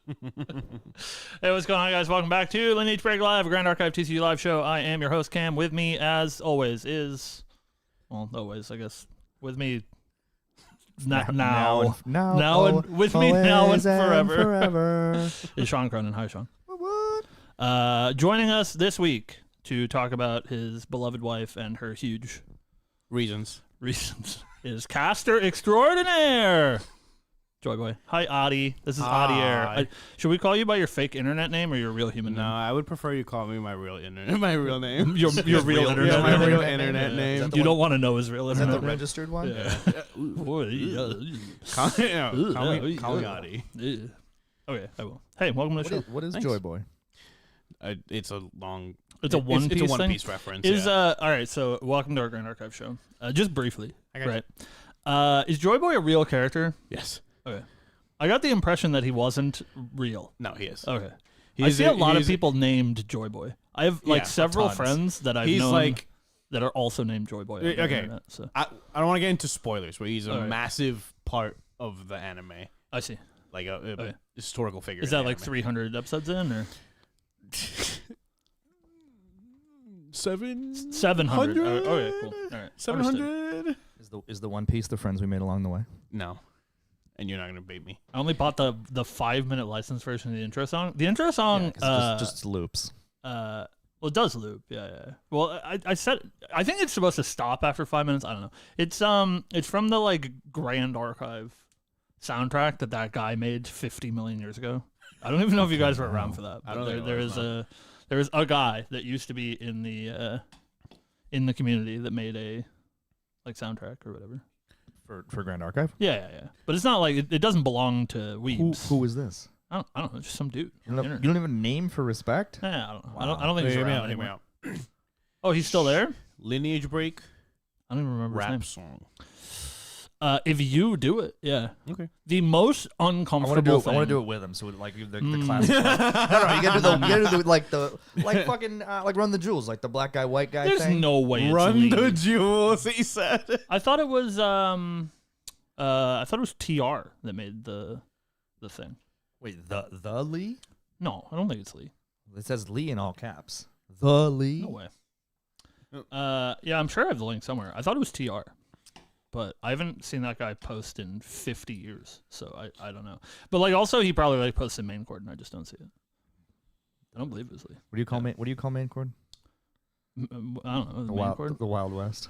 Hey, what's going on, guys? Welcome back to Lineage Break Live, a Grand Archive TCU live show. I am your host, Cam. With me, as always, is... Well, always, I guess. With me... Now and with me now and forever. Is Sean Cronin. Hi, Sean. What? Joining us this week to talk about his beloved wife and her huge reasons is caster extraordinaire, Joy Boy. Hi, Adi. This is Adi Air. Should we call you by your fake internet name or your real human name? No, I would prefer you call me my real name. Your real internet Yeah, my name? real internet name. You don't want to know his real Is internet that the name? registered one? Yeah. Call me Adi. Okay, I will. Hey, welcome to the show. What is Thanks. Joy Boy? It's a long... It's a One Piece It's a One thing? Piece reference, Is yeah. all right, so welcome to our Grand Archive show. Just briefly, I got right? Is Joy Boy a real character? Yes. Okay. I got the impression that he wasn't real. No, he is. Okay. I see a lot of people named Joy Boy. I have like several tons. friends that I've He's known like... that are also named Joy Boy. On the Okay. internet, so. I don't want to get into spoilers, but he's a All right. massive part of the anime. I see. Like a historical figure. Is in that the like anime. 300 episodes in, or 700? Okay, cool. All right. 700? Is the One Piece the friends we made along the way? No. And you're not going to bait me. I only bought the 5-minute license version of the intro song. The intro song, just loops. well, it does loop. Yeah. Well, I think it's supposed to stop after 5 minutes. I don't know. It's from the like Grand Archive soundtrack that guy made 50 million years ago. I don't even know if you guys were around for that. I don't think there is a guy that used to be in the community that made a like soundtrack or whatever. For Grand Archive? Yeah. But it's not like it doesn't belong to weebs. Who is this? I don't know. Just some dude. You don't have a name for respect? Yeah, I don't know. I don't think he's Hear me around out, hear me anymore. out. Oh, he's still there? Lineage Break I don't even remember his name. rap song. If you do it, yeah. Okay. The most I uncomfortable want to do it with him. So like the classic. No, you gotta do like fucking like Run the Jewels, like the black guy, white guy There's thing. no way it's Run the lead. jewels, he said. I thought it was TR that made the thing. Wait, the Lee? No, I don't think it's Lee. It says Lee in all caps. The Lee? No way. Yeah, I'm sure I have the link somewhere. I thought it was TR. But I haven't seen that guy post in 50 years, so I don't know. But like also he probably like posted main chord and I just don't see it. I don't believe it was Lee. What do you call main chord? I don't know. The main chord? The Wild West.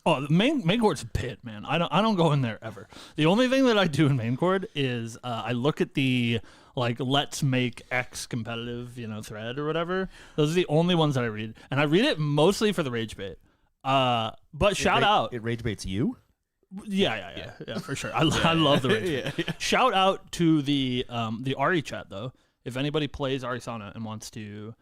Oh, the main chord's a pit, man. I don't go in there ever. The only thing that I do in main chord is I look at the like let's make X competitive, thread or whatever. Those are the only ones that I read, and I read it mostly for the rage bait. But shout out, it rage baits you. Yeah, for sure. I love the rage bait. Shout out to the Ari chat though. If anybody plays Ari Sana and wants to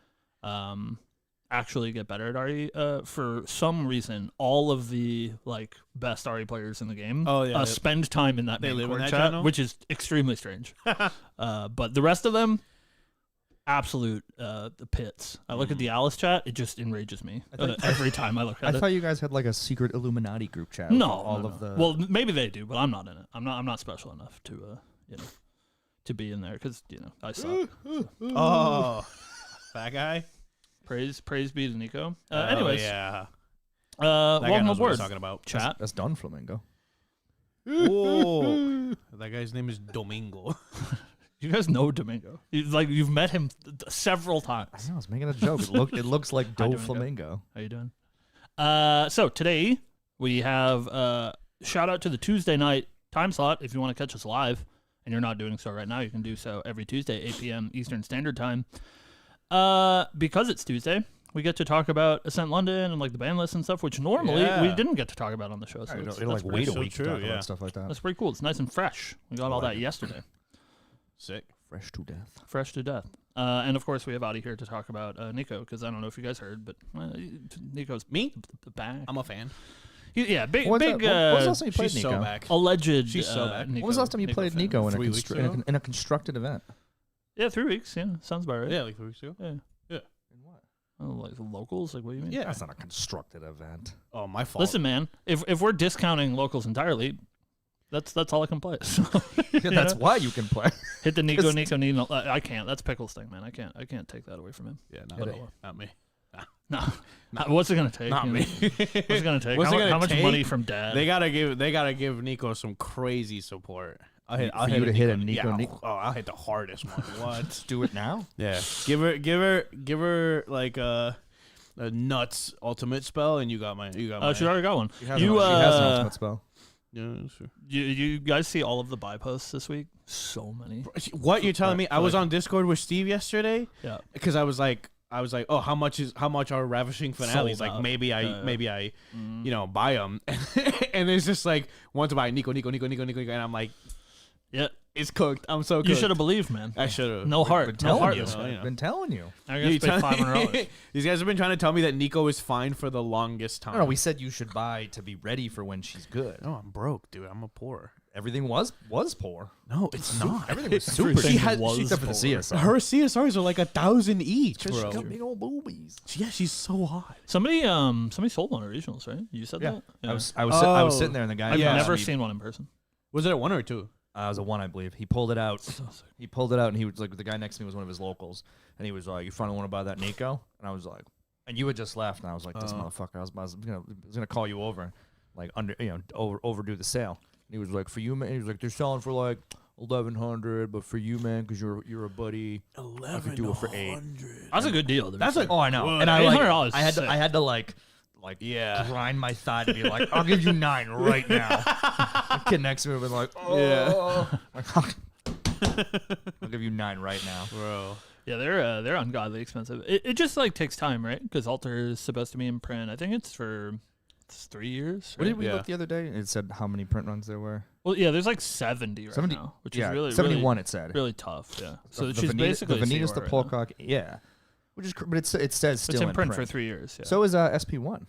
actually get better at Ari, for some reason, all of the like best Ari players in the game spend time in that they main live in chord that chat, channel? which is extremely strange. But the rest of them, absolute the pits. I look at the Alice chat; it just enrages me every time I look at it. I thought you guys had like a secret Illuminati group chat. No, of the. Well, maybe they do, but I'm not in it. I'm not special enough to to be in there because I suck. Oh, that guy. Praise be to Nico. Oh, Anyways, yeah. That guy welcome knows what aboard. he's talking about. Chat. That's Don Flamingo. Oh, that guy's name is Domingo. You guys know Domingo. You've met him several times. I know, I was making a joke. It looks like Hi, Do Domingo. Flamingo. How you doing? So today we have shout out to the Tuesday night time slot. If you want to catch us live and you're not doing so right now, you can do so every Tuesday, 8 p.m. Eastern Standard Time. Because it's Tuesday, we get to talk about Ascent London and like the Banlist and stuff, which normally we didn't get to talk about on the show. So It'll like wait a so week to true, talk yeah. about stuff like that. that's pretty cool. It's nice and fresh. We got all like that it. yesterday. Sick. Fresh to death. Fresh to death. And of course, we have Adi here to talk about Nico, because I don't know if you guys heard, but Nico's Me? back. I'm a fan. Big. What was the last time you played She's Nico? so back. Alleged. She's so back. Nico, When was the last time you played fan. Nico 3 weeks ago? in a constructed event? Yeah, 3 weeks. Yeah, sounds about right. Yeah, like 3 weeks ago. Yeah. Yeah. In what? Oh, like the locals? Like, what do you mean? Yeah. That's not a constructed event. Oh, my fault. Listen, man. If we're discounting locals entirely, That's all I can play. So, That's why you can play. hit the Nico Nino. I can't. That's Pickle's thing, man. I can't take that away from him. Yeah, not me. No. What's it gonna take? Not you me. know? What's it gonna take? What's it gonna how much take? money from Dad? They gotta give Nico some crazy support. I'll hit you to hit a Nico. Nico. Oh, I'll hit the hardest one. What? Do it now. Yeah. Give her like a nuts ultimate spell, and you got my. Oh, she already got one. She has You an ultimate spell. Yeah, sure. you guys see all of the buy posts this week? So many. What you're telling me? I was on Discord with Steve yesterday. Yeah. Because I was like, oh, how much are Ravishing Finales? Sold Like out. maybe I buy them, and it's just like want to buy Nico, and I'm like, Yeah. it's cooked. I'm so cooked. You should have believed, man. I should have. No heart. Been No telling heart you. this guy. you know. Been telling you. I'm gonna pay $500. These guys have been trying to tell me that Nico is fine for the longest time. No, we said you should buy to be ready for when she's good. No, I'm broke, dude. I'm a poor. Everything was poor. No, it's not. Everything was super. Everything She had- was except for the forward. CSR. Her CSRs are like 1,000 each, Because bro. she got big old boobies. Yeah, she's so hot. Somebody sold one at regionals, right? You said that? I was sitting there and the guy. I've Yeah. never asked me- seen one in person. Was it a 1 or a 2? It was a 1, I believe. He pulled it out. So sick. He pulled it out, and he was like, the guy next to me was one of his locals, and he was like, "You finally want to buy that Nico?" And I was like, and you had just left, and I was like, "This motherfucker, I was gonna call you over, like overdo the sale." And he was like, "For you, man," he was like, "They're selling for like 1,100, but for you, man, because you're a buddy, I could do it for 8." That's a good deal. to be That's fair. like- Oh, I know. Well, And I like, $800 I had to, sick. I had to like Yeah. grind my thigh to be like, "I'll give you 9 right now." The kid next to me was like, "Oh, I'll give you 9 right now." Bro. Yeah, they're ungodly expensive. It just like takes time, right? Because Alter is supposed to be in print. I think it's 3 years. What Right? did we Yeah. look the other day? It said how many print runs there were. Well, yeah, there's like 70 right 70 now, which yeah, is really 71. really, It said. really tough. Yeah. So the she's basically the Vanitas, CR the right now. Polcock, yeah. Which is, but it says still It's in print for 3 years. Yeah. So is SP1.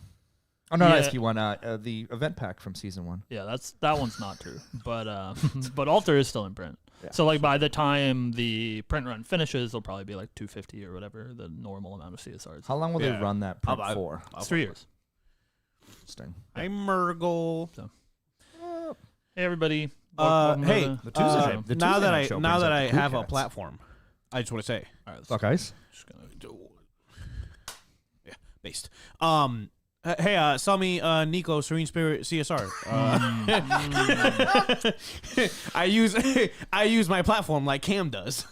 Oh no, not Yeah. SP1. The event pack from season 1. yeah, that one's not true, but but Alter is still in print. Yeah. So like by the time the print run finishes, it'll probably be like 250 or whatever the normal amount of CSRs. How long will Yeah. they run that print I'll- for? It's 3 years. Interesting. Hey, Murgle. Hey everybody. Hey, welcome to the Tuesday show. show. The now Tuesday that night I show now brings that out I the cool have a cats. platform, I just want to say, All right, Fuck ice. just gonna- yeah, based. Hey, saw me Nico Serene Spirit CSR. I use my platform like Cam does.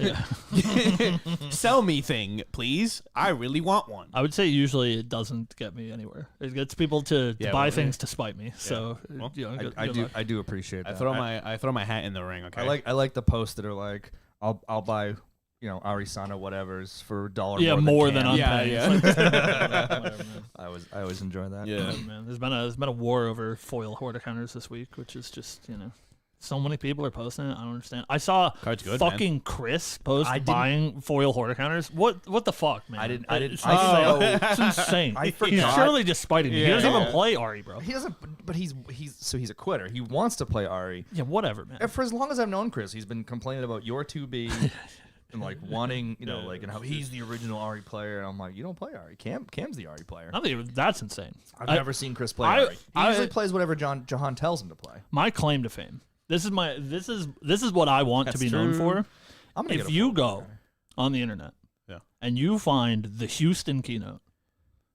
Sell me thing, please. I really want one. I would say usually it doesn't get me anywhere. It gets people to Yeah, buy well, things to spite me. So Well, you know, I do appreciate that. I throw my hat in the ring. Okay. I like the posts that are like, I'll buy, Arisana whatever's for $1 yeah, more than Cam. Yeah, unpaid. yeah. It's like, whatever, man. I always enjoy that. Yeah. Oh, man. There's been a war over foil hoarder counters this week, which is just so many people are posting it. I don't understand. I saw Card's good, fucking Chris post I didn't- buying foil hoarder counters. What the fuck, man? I didn't- It's I insane. didn't- It's insane. I He's forgot. surely just spiting me. He Yeah. doesn't even play Ari, bro. He doesn't, but he's a quitter. He wants to play Ari. Yeah, whatever, man. And for as long as I've known Chris, he's been complaining about your 2B and like wanting, and how he's the original Ari player. And I'm like, you don't play Ari. Cam's the Ari player. I don't think that's insane. I've never seen Chris play I- Ari. He I- usually plays whatever Jahan tells him to play. My claim to fame. This is what I want to That's be known true. for. I'm gonna If get a you phone go guy. on the internet Yeah. and you find the Houston keynote,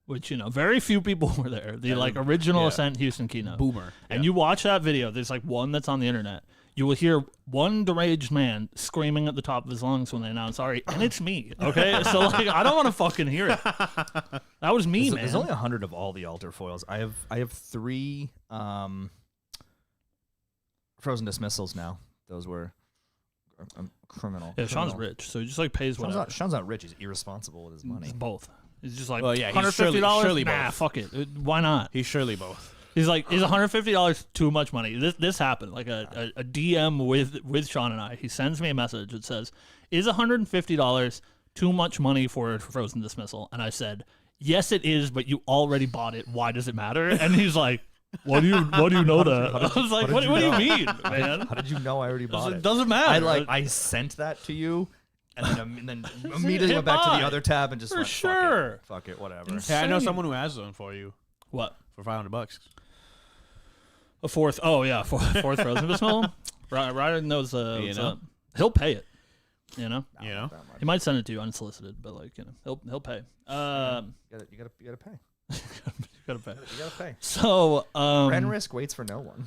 which very few people were there, the original yeah. Ascent Houston keynote, Boomer. and you watch that video, there's like one that's on the internet. You will hear one deranged man screaming at the top of his lungs when they announce Ari, and it's me. Okay, so like I don't want to fucking hear it. That was me, man. There's only 100 of all the altar foils. I have 3 frozen dismissals now. Those were criminal. Yeah, Sean's criminal. rich, so he just like pays whatever. Sean's not rich. He's irresponsible with his money. It's both. He's just like Well, yeah, he's $150. surely Nah, both. fuck it. Why not? He's surely both. He's like, is $150 too much money? This happened. Like a DM with Sean and I. He sends me a message that says, "Is $150 too much money for a frozen dismissal?" And I said, "Yes, it is, but you already bought it. Why does it matter?" And he's like, "What do you know that?" I was like, "What do you mean, man? How did you know I already bought It it? doesn't matter." I sent that to you, and then immediately went back to buy. the other tab and just For went, sure. fuck it, whatever. Ins- Hey, I know Insane. someone who has them for you What? for $500. A fourth. Oh yeah, fourth Rosenbismel. Ryder knows. What's know? up. He'll pay it. You know. You know? That much. He might send it to you unsolicited, but like he'll pay. You gotta pay. Gotta pay. You gotta pay. So Ren Risk waits for no one.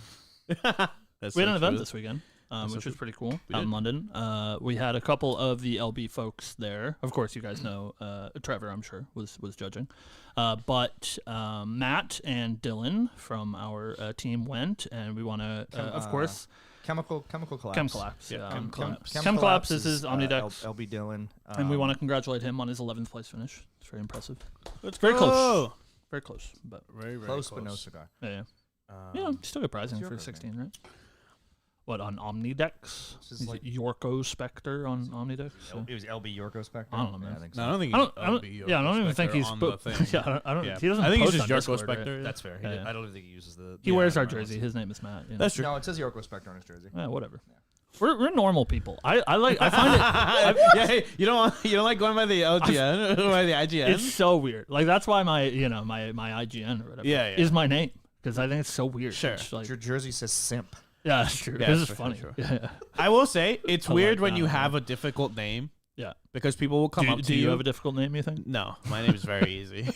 That's we had so an event true. this weekend, That's which so was pretty cool We out in did. London. We had a couple of the LB folks there. Of course, you guys know Trevor, I'm sure, was judging. But Matt and Dylan from our team went, and we want to, of course, Chemical collapse. Chem Collapse. Yeah, Chem Collapse. Chem Collapse is his Omnidex. LB Dylan. And we want to congratulate him on his 11th place finish. It's very impressive. Let's Very close. go. Very close, but Very, very close, but no cigar. yeah. Yeah, still good pricing your for code 16, right? What, on Omnidex? This is Is like- it Yorko Spectre on Omnidex? So- It was LB Yorko Spectre. I don't know, man. Yeah, I think No, so. I don't think. I don't, yeah, I don't even think he's on po- the thing. yeah, I don't. Yeah. He doesn't. I think he's post just on Yorko Discord, right? Spectre. That's fair. He Yeah, did- yeah. I don't think he uses the. He Yeah, wears I our remember jersey. seeing His name is Matt. You know. That's true. No, it says Yorko Spectre on his jersey. Yeah, whatever. We're normal people. I find it. Yeah, hey, you don't like going by the LGN or by the IGN. It's so weird. Like that's why my IGN or whatever Yeah, yeah. is my name because I think it's so weird. Sure. It's like, Your jersey says simp. yeah, that's true. Yeah, this is for funny. sure. Yeah. I will say it's I weird like when that. you have a difficult name Yeah. because people will come up to Do you. you have a difficult name? You think? No, my name is very easy.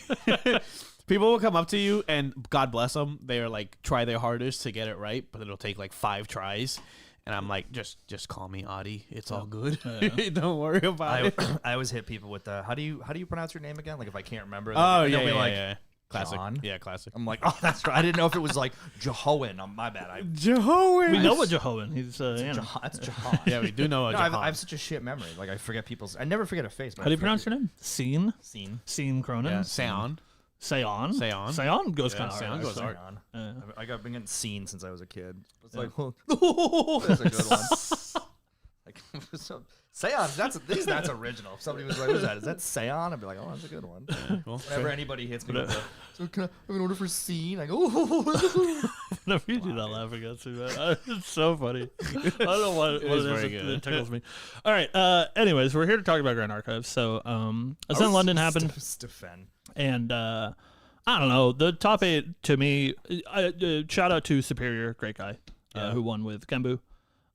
People will come up to you and God bless them, they are like try their hardest to get it right, but it'll take like 5 tries. And I'm like, just call me Adi. It's all good. Yeah. Don't worry about it. I always hit people with the how do you pronounce your name again? Like if I can't remember. Oh they'll yeah, be yeah, like, yeah. Classic. John? Yeah, classic. I'm like, oh, that's right. I didn't know if it was like Jehoan. My bad. Jehovah. We know a Jehovan. He's That's Jahan. Yeah, we do know a No, Jehovah. I have such a shit memory. Like I forget people's. I never forget a face. But How do you pronounce your name? Scene. Scene Cronin. Yeah, Seon. Seon. Seon. Seon goes Yeah, kind of Seon hard. goes actually. hard. Yeah. I've been getting seen since I was a kid. It's Yeah. like, oh, that's a good one. Like, so, Seon, that's original. If somebody was like, "What's that? Is that Seon?" I'd be like, "Oh, that's a good one." Well, Whenever anybody hits me, But, with the, so can I have an order for scene? I go, "Oh." Whenever you do that laughing at me, man. It's so funny. I don't know what it is is. very It, good. it tickles me. All right. Anyways, we're here to talk about Grand Archives. So, Ascent London happened, Stefan. and I don't know. The top 8 to me. Shout out to Superior, great guy, Yeah. who won with Gembu.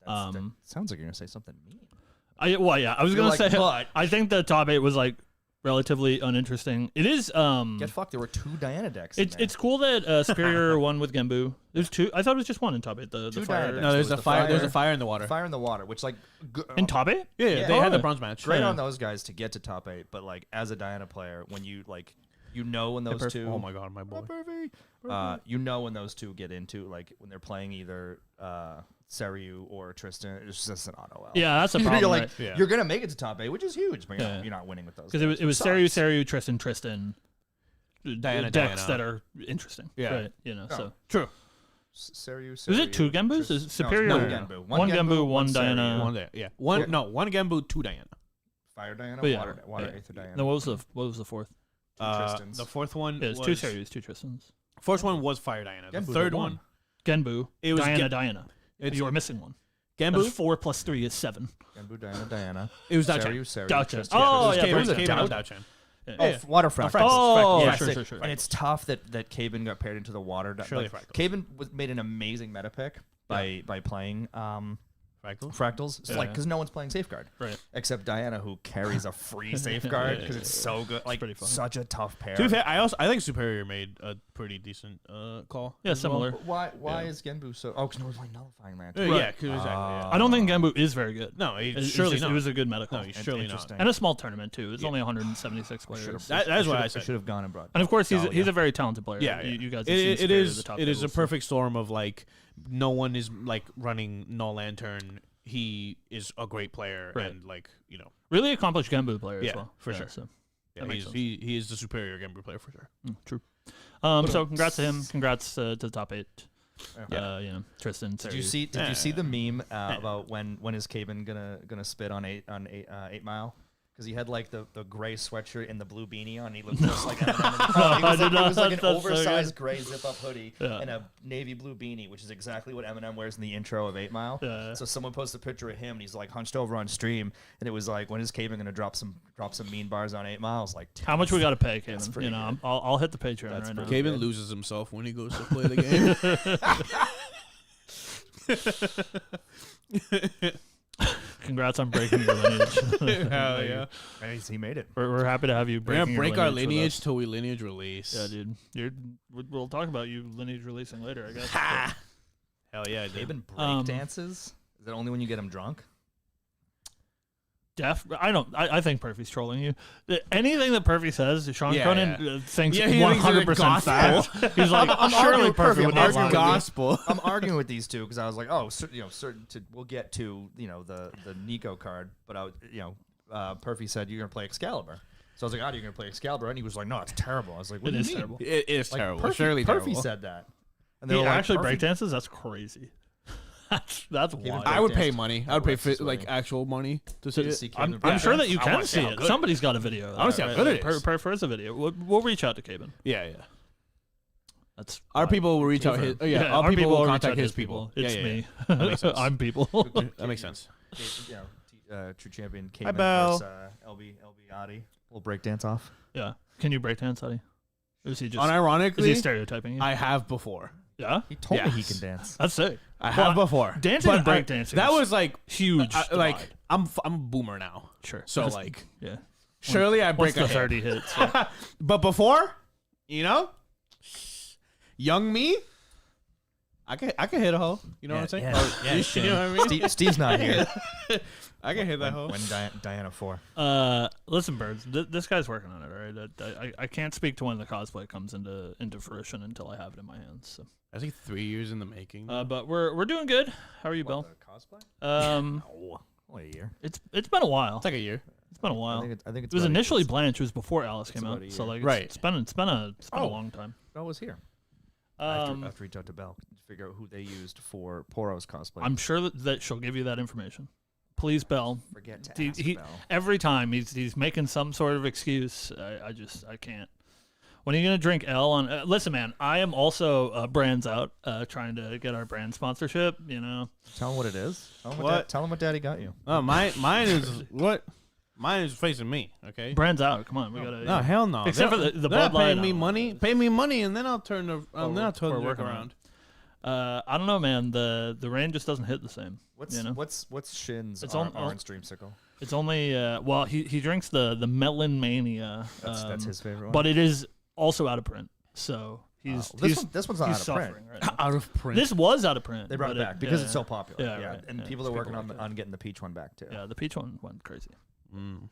That sounds like you're gonna say something mean. I was You're gonna like, say. but- I think the top 8 was like relatively uninteresting. It is. Get fucked. There were 2 Diana decks. It's cool that Superior won with Gembu. There's 2. I thought it was just 1 in top 8. The Two fire. Diana no, there's There a was the fire. There's a fire. fire in the water. Fire in the water, which like In top 8? Yeah, Yeah. they had the Oh, bronze match. great Yeah. on those guys to get to top 8. But like as a Diana player, when you like, when those two. Oh my god, my boy. You know when those two get into like when they're playing either Seryu or Tristan, it's just an auto L. Yeah, that's a problem. you're like right? Yeah. you're gonna make it to top 8, which is huge, but Yeah. you're not winning with those. Because it was Sucks. Seru, Tristan, Diana, decks Diana. that are interesting. Yeah. Right, you know. Oh. So True. Seryu. is it 2 Gembus? Is Superior? No, No, it's no. one Genbu. 1 Gembu, 1 Seryu. Diana. One day. Yeah. One. Yeah. No. One Gembu. 2 Diana. Fire Diana. But yeah, Water yeah. Aether Diana. No, what was the 4th? Tristans. The 4th one. Yeah, it's was, 2 Serus, 2 Tristans. First one was Fire Diana. The Genbu, 3rd the one. Genbu. It was Diana. It's You were missing one. That's Genbu. 4 plus 3 is 7. Genbu Diana. It was Seryu. Dachan. Dachan. Tristan. Oh, It was yeah, Cave- Bruce Cave Dachan. and Dachan. Yeah. Oh, Yeah. water fractals. Oh, Yeah, sure, sick. sure, sure. And it's tough that Caven got paired into the water. Surely Like, fractals. Caven made an amazing meta pick by playing Fractal. fractals. It's like Yeah. because no one's playing safeguard Right. except Diana, who carries a free safeguard because it's so good. Like pretty fun. such a tough pair. To be fair, I think Superior made a pretty decent call. Yeah, as well. similar. But why Yeah. is Genbu so? Oh, because no one's playing nullifying land. Yeah, Right. yeah, 'cause exactly. Yeah. I don't think Genbu is very good. No, it, It's surely just- not. It was a good medical. No, surely not. Interesting. And a small tournament, too. It's Yeah. only 176 players. Should've- That's what I I said. should have gone and brought. And of course, he's Dahlia. a very talented player. Yeah, You guys have It, seen it Superior at is. the top It is a tables, so- perfect storm of like no one is like running Null Lantern. He is a great player Right. and like Really accomplished Genbu player Yeah, as well. for sure. So, yeah, That makes he is the superior Gambler player for sure. true. So congrats to him. Congrats to the top 8. Yeah. Tristan. Did you see? Did you see the meme about when is Caven gonna spit on 8 Mile? Because he had like the gray sweatshirt and the blue beanie on. And he looked just like Eminem. It was like an That's so oversized good. gray zip-up hoodie Yeah. and a navy blue beanie, which is exactly what Eminem wears in the intro of 8 Mile. Yeah. So someone posted a picture of him, and he's like hunched over on stream, and it was like, when is Caven gonna drop some mean bars on 8 Miles? Like, How much we got to pay, That's Kevin? pretty I'll hit the Patreon That's right now. pretty Caven loses himself when he goes to play the game. Congrats on breaking your lineage. Hell yeah. He made it. We're happy to have you We're breaking gonna break your our lineage with lineage us. till we lineage release. Yeah, dude. We'll talk about you lineage releasing later, I guess. Hell yeah, dude. Even break dances? Is that only when you get them drunk? I think Perfy's trolling you. Anything that Perfy says, Sean Cronin thinks Yeah, he thinks it's 100% gospel. fact. He's like, I'm surely arguing with Perfy Perfy. would I'm not lie. arguing Gospel. I'm arguing with these two because I was like, oh, we'll get to the Nico card, but Perfy said you're gonna play Excalibur. So I was like, you're gonna play Excalibur, and he was like, no, it's terrible. I was like, what It do is you mean? terrible. It is Like, terrible. Perfy, Surely Perfy terrible. said that. And He they were like, actually Perfy- breakdances? That's crazy. That's wild. I would pay Breakdance. money. I My would pay wife's just like waiting. actual money to see it. I'm sure that you I can wanna see how it. good. Somebody's got a video. Of I wanna that, see how right? good it is. Per is a video. We'll reach out to Caben. Yeah. That's Our wild. people will reach out his. Our people will reach contact out to his people. It's Yeah. me. That makes sense. I'm people. That makes sense. True champion Hi, Cayman Belle. versus LB Adi. We'll break dance off. Yeah. Can you breakdance, Eddie? Or is he just is Unironically, he stereotyping you? I have before. Yeah. He told me he Yes. can dance. That's it. I have before. Dancing and But breakdancing. That was like huge. like divide. I'm a boomer now. Sure. So Just- like yeah. surely I Once break the a hip. 30 hits. Yeah. But before, young me, I can hit a hoe. You know what I'm saying? Yeah, You know what I mean? Steve's not here. I can hit that hoe. When Diana 4. Listen, birds. This guy's working on it. All right. I can't speak to when the cosplay comes into fruition until I have it in my hands. So. I think 3 years in the making. But we're doing good. How are you, Bill? Cosplay? Only a year. It's been a while. It's like a year. It's been a while. I think It was initially Blanche. It was before Alice came about out. a So year. like, Right. it's been a long time. Belle was here. I have to reach out to Belle to figure out who they used for Poro's cosplay. I'm sure that she'll give you that information. Please, Bell. Forget to ask Belle. Every time he's making some sort of excuse. I can't. When are you gonna drink L on? Listen, man. I am also brands out, trying to get our brand sponsorship. You know. Tell him what it is. What? Tell him what Daddy got you. Oh, mine is what? Mine is facing me. Okay. Brands out. Come on, we gotta. No, hell no. Except for the They're Bud not Light. paying me money. Pay me money, and then I'll turn the we're working on around. I don't know, man. The rain just doesn't hit the same. What's Shin's It's orange dreamsicle? It's only well, he drinks the Melon Mania. That's his favorite one. But it is also out of print. So this one's not he's out of print. suffering right now. Out of print. This was out of print. They brought it but back because it's so popular. Yeah, Yeah, right. and Yeah, people are people working like it. on getting the peach one back too. Yeah, the peach one went crazy. Mm.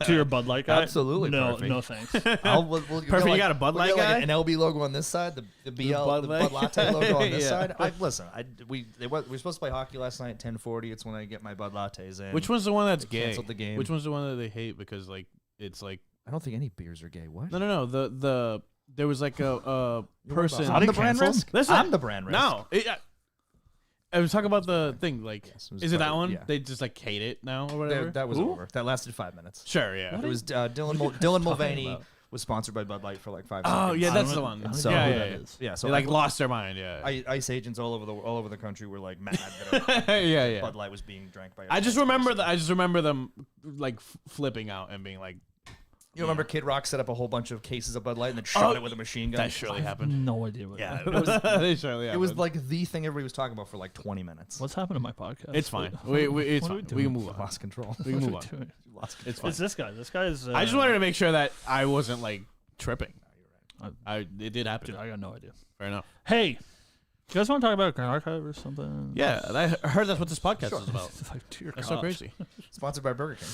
To your Bud Light guy? Absolutely, No, perfect. no thanks. We'll Perfect, you got a Bud Light guy? an LB logo on this side, the BL, Bud the Light? Bud Latte logo on this Yeah. side. We were supposed to play hockey last night at 10:40. It's when I get my Bud Lattes in. Which one's the one that's They gay? canceled the game. Which one's the one that they hate because like it's like I don't think any beers are gay. What? no. The there was like a person. How I'm they the brand canceled? risk. Listen, I'm the brand risk. No, I was talking about the thing. Like, Yes, it was is it that probably- one? yeah. They just like hate it now or whatever. That was Ooh. over. That lasted 5 minutes. Sure, yeah. It was Dylan talking Mulvaney about? was sponsored by Bud Light for like 5 Oh seconds. yeah, I that's don't the know- one. I don't So- know who yeah, that yeah. is. Yeah, so They like lost their mind. Yeah. ice agents all over the country were like mad that yeah. Bud Light was being drank by. I just a remember person. I just remember them like flipping out and being like, You remember Kid Rock set up a whole bunch of cases of Bud Light and then shot it with a machine gun? that surely happened. No idea what. Yeah, happened. it was, They surely it was happened. like the thing everybody was talking about for like 20 minutes. What's happened to my podcast? It's fine. What- It's what are we fine. doing? We can move on. Lost control. We can what move are on. we doing? Lost control. It's fine. It's this guy. This guy is. I just wanted to make sure that I wasn't like tripping. you're It did happen. Dude, I got no idea. Fair enough. Hey, you guys want to talk about Grand Archive or something? Yeah, I heard that's what this podcast is about. It's like, dear That's God. so crazy. Sponsored by Burger King.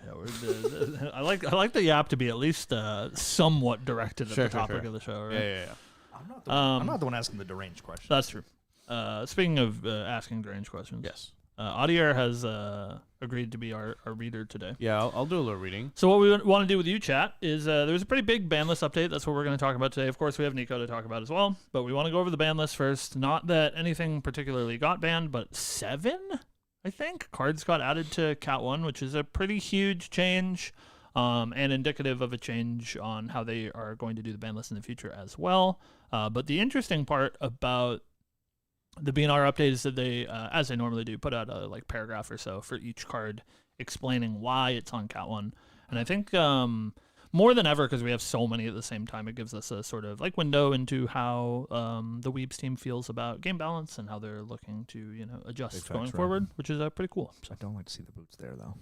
Yeah, I like the app to be at least somewhat directed at Sure, the sure, topic sure. of the show. Right? Yeah. I'm not the one asking the deranged question. That's true. Speaking of asking strange questions, Yes. Audier has agreed to be our reader today. Yeah, I'll do a little reading. So what we want to do with you, chat, is there's a pretty big ban list update. That's what we're going to talk about today. Of course, we have Nico to talk about as well, but we want to go over the ban list first. Not that anything particularly got banned, but 7, I think, cards got added to Cat 1, which is a pretty huge change and indicative of a change on how they are going to do the ban list in the future as well. But the interesting part about the BNR update is that they, as they normally do, put out a paragraph or so for each card explaining why it's on Cat 1. And I think more than ever, because we have so many at the same time, it gives us a sort of like window into how the Weebs team feels about game balance and how they're looking to adjust going forward, which is pretty cool. So. I don't like to see the boots there though.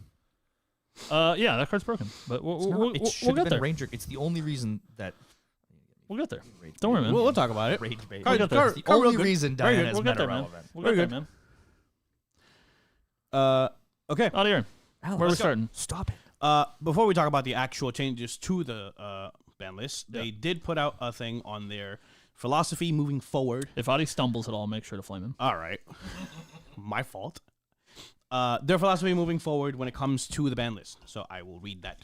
Yeah, that card's broken, but we'll It should get have been there. Ranger. It's the only reason that. We'll get there. Don't worry, man. We'll talk about it. Rage bait. We'll get there. It's the only reason Very good. Diana is We'll get there, man. irrelevant. We'll get there, man. Okay. Out of here. Where are we starting? Stop it. Before we talk about the actual changes to the ban list, they did put out a thing on their philosophy moving forward. If Adi stumbles at all, make sure to flame him. All right. My fault. Their philosophy moving forward when it comes to the ban list. So I will read that.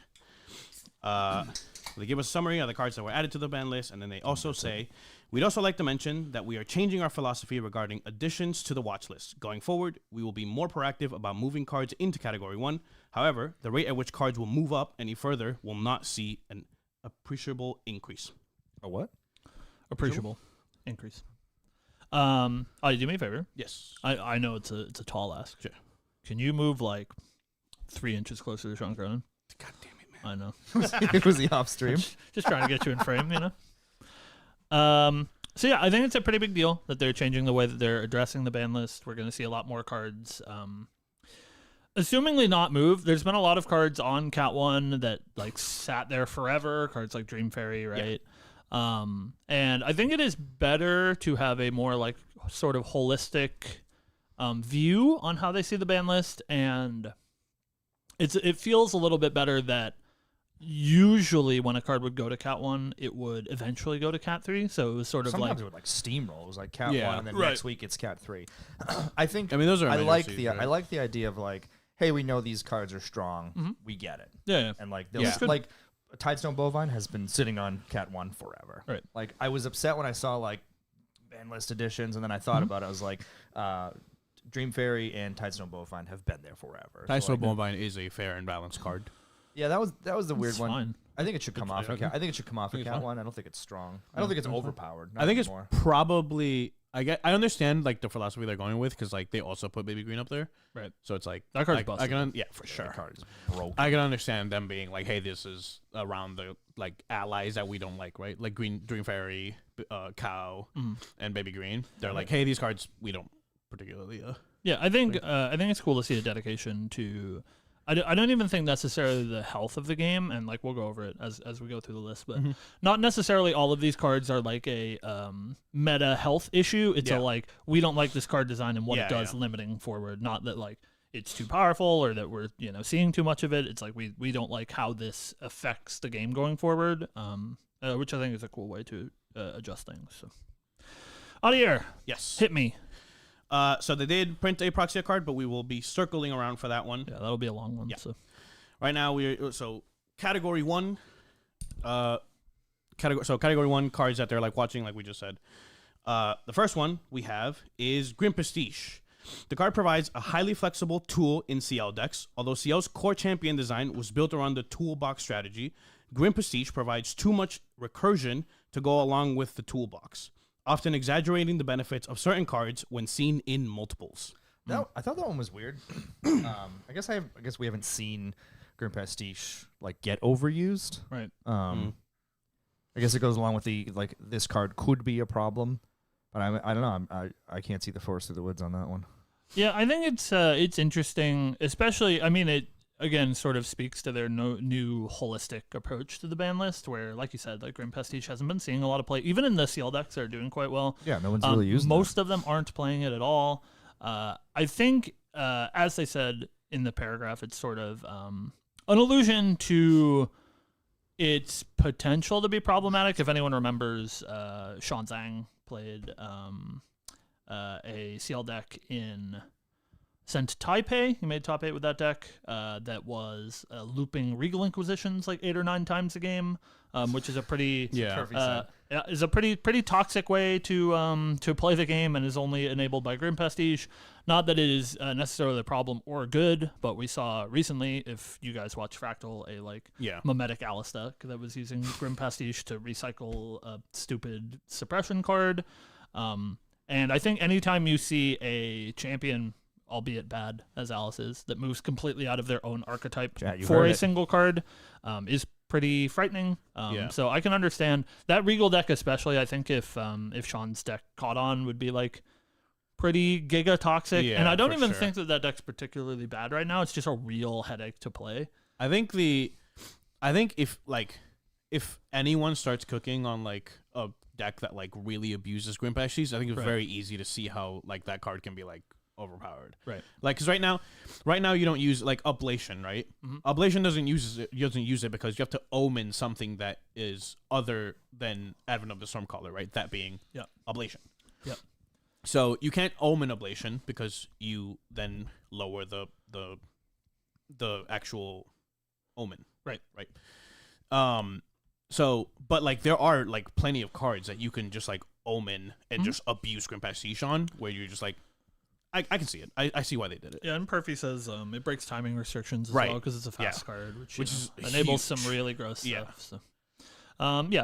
They give us a summary of the cards that were added to the ban list, and then they also say, we'd also like to mention that we are changing our philosophy regarding additions to the watch list. Going forward, we will be more proactive about moving cards into Category 1. However, the rate at which cards will move up any further will not see an appreciable increase. A what? Appreciable increase. Adi, do me a favor. Yes. I know it's a tall ask. Sure. Can you move like 3 inches closer to Sean Cronin? God damn it, man. I know. It was the off stream. Just trying to get you in frame, So yeah, I think it's a pretty big deal that they're changing the way that they're addressing the ban list. We're going to see a lot more cards, assumingly not moved. There's been a lot of cards on Cat 1 that like sat there forever. Cards like Dream Fairy, right? Yeah. And I think it is better to have a more like sort of holistic view on how they see the ban list, and it feels a little bit better that usually when a card would go to Cat 1, it would eventually go to Cat 3. So it was sort of Sometimes it would like steamroll. It was like Cat 1, and then right. next week it's Cat 3. I think. I mean, those are. I like emergencies, the right? I like the idea of like, hey, we know these cards are strong. Mhm. We get it. Yeah. And like they'll Yeah. like Tidestone Bovine has been sitting on Cat 1 forever. Right. Like I was upset when I saw like ban list editions, and then I thought about it. I was like, Dream Fairy and Tidestone Bovine have been there forever. Tidestone So, like, Bovine is a fair and balanced card. yeah, that was the weird It's one. fine. I think it should come off. yeah. I think it should come off of Think it's Cat fine? 1. I don't think it's strong. I don't think it's overpowered. I think it's anymore. probably. I understand like the philosophy they're going with because like they also put Baby Green up there, Right. so it's like That card's I busted. can yeah for Yeah, sure. the card is broken. I can understand them being like, hey, this is around the like allies that we don't like, right? Like Dream Fairy, Cow, and Baby Green. They're like, hey, these cards we don't particularly. Yeah, I think it's cool to see a dedication to. I don't even think necessarily the health of the game, and like we'll go over it as we go through the list, but not necessarily all of these cards are like a meta health issue. It's Yeah. a like we don't like this card design and what Yeah, it does yeah. limiting forward. Not that like it's too powerful or that we're seeing too much of it. It's like we don't like how this affects the game going forward, which I think is a cool way to adjust things. So, Adier, Yes. hit me. So they did print a Proxia card, but we will be circling around for that one. Yeah, that'll be a long one. Yeah. So. Right now Category 1. Category 1 cards that they're like watching, like we just said. The first one we have is Grim Prestige. The card provides a highly flexible tool in CL decks. Although CL's core champion design was built around the toolbox strategy, Grim Prestige provides too much recursion to go along with the toolbox, often exaggerating the benefits of certain cards when seen in multiples. I thought that one was weird. I guess we haven't seen Grim Prestige like get overused. Right. I guess it goes along with the like this card could be a problem, but I don't know. I can't see the forest through the woods on that one. Yeah, I think it's interesting, especially. I mean, it again sort of speaks to their new holistic approach to the ban list, where, like you said, like Grim Prestige hasn't been seeing a lot of play. Even in the CL decks, they're doing quite well. Yeah, no one's really using most of them aren't playing it at all. I think, as they said in the paragraph, it's sort of an allusion to its potential to be problematic. If anyone remembers, Sean Zhang played a CL deck in Sent Taipei. He made top 8 with that deck that was looping Regal Inquisitions like 8 or 9 times a game, which is a pretty is a pretty toxic way to play the game, and is only enabled by Grim Prestige. Not that it is necessarily a problem or good, but we saw recently, if you guys watch Fractal, a mimetic Alice deck that was using Grim Prestige to recycle a stupid suppression card. And I think anytime you see a champion, albeit bad as Alice is, that moves completely out of their own archetype Yeah, you for heard a it. single card, is pretty frightening. Yeah. So I can understand that Regal deck, especially. I think if Sean's deck caught on, would be like pretty giga toxic. Yeah, and I don't for even sure. think that deck's particularly bad right now. It's just a real headache to play. I think if anyone starts cooking on like a deck that like really abuses Grimpashes, I think it's Right. very easy to see how like that card can be like overpowered. Right. Like, because right now you don't use like Ablation, right? Mhm. Ablation doesn't use it because you have to omen something that is other than Advent of the Stormcaller, right? That being Yeah. Ablation. Yep. So you can't omen Ablation because you then lower the actual omen. Right. Right. So, but like there are like plenty of cards that you can just like omen and just abuse Grimpash on, where you're just like, I can see it. I see why they did it. Yeah, and Perfy says it breaks timing restrictions as Right. well because it's a fast Yeah. card, which Which enables huge. some really gross Yeah. stuff. So.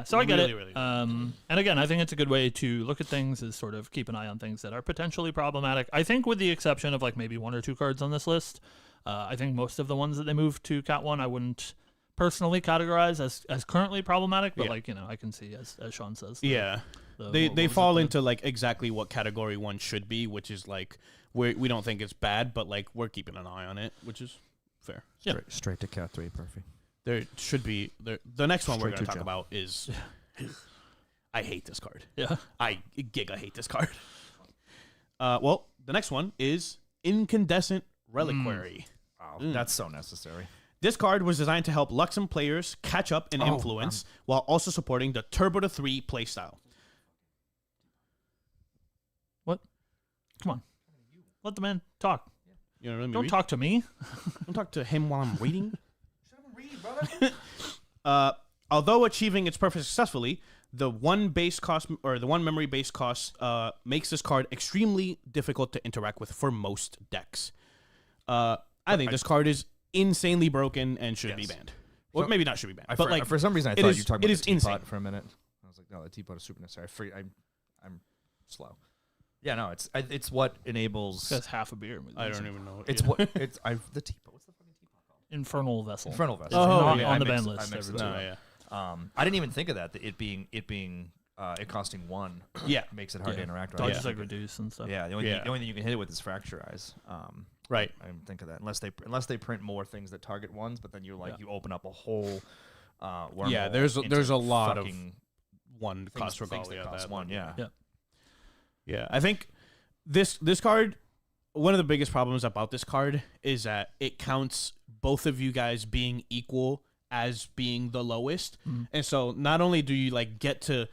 So I get Really, it. really. And again, I think it's a good way to look at things is sort of keep an eye on things that are potentially problematic. I think with the exception of like maybe 1 or 2 cards on this list, I think most of the ones that they moved to Cat 1, I wouldn't personally categorize as currently problematic, but Yeah. like, I can see as Sean says. Yeah. What They was fall it, into like exactly what category 1 should be, which is like we don't think it's bad, but like we're keeping an eye on it, which is fair. Yeah. Straight to Cat 3, perfect. There should be the next one we're Straight going to to talk jail. about is I hate this card. Yeah. I giga hate this card. Well, the next one is Incandescent Reliquary. Wow, that's so necessary. This card was designed to help Luxem players catch up in Oh, influence while also supporting the Turbo to 3 playstyle. Come on. Let the man talk. You know what I mean? Don't talk to me. Don't talk to him while I'm reading. Shut up and read, brother. Although achieving its purpose successfully, the one memory base cost makes this card extremely difficult to interact with for most decks. I think this card is insanely broken and should be Yes. banned. Well, maybe not should be banned, but like for some reason, I it thought is- you were talking it about is the teapot insane. for a minute. I was like, no, the teapot is super necessary. I'm slow. Yeah, no, it's what enables. That's half a beer. I don't even know. It's what it's the teapot. What's the fucking teapot called? Infernal Vessel. Infernal vessel. Oh, not yeah. on I the mixed- ban I list. mixed the everybody. two. No, up. I didn't even think of that. That it being it costing 1 Yeah. makes it hard to interact with. Dodges Yeah. like reduce and stuff. Yeah, the only thing you can hit it with is Fracture Eyes. Right. I didn't think of that unless they print more things that target ones, but then you open up a whole wormhole. Yeah, there's a lot of fucking one things, cost things that regalia. cost that- 1. Yeah. Yeah. Yeah, I think this card, one of the biggest problems about this card is that it counts both of you guys being equal as being the lowest. And so not only do you like get to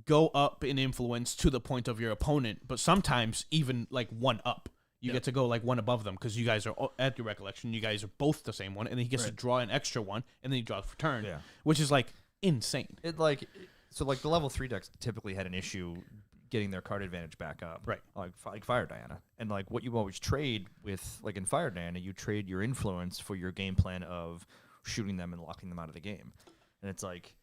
go up in influence to the point of your opponent, but sometimes even like 1 up. You get to go like 1 above them because you guys are, at your recollection, you guys are both the same one, and then he gets to draw an extra 1, and then he draws for turn, Yeah. which is like insane. So the level 3 decks typically had an issue getting their card advantage back up. Right. Like Fire Diana. And like what you always trade with, like in Fire Diana, you trade your influence for your game plan of shooting them and locking them out of the game. And it's like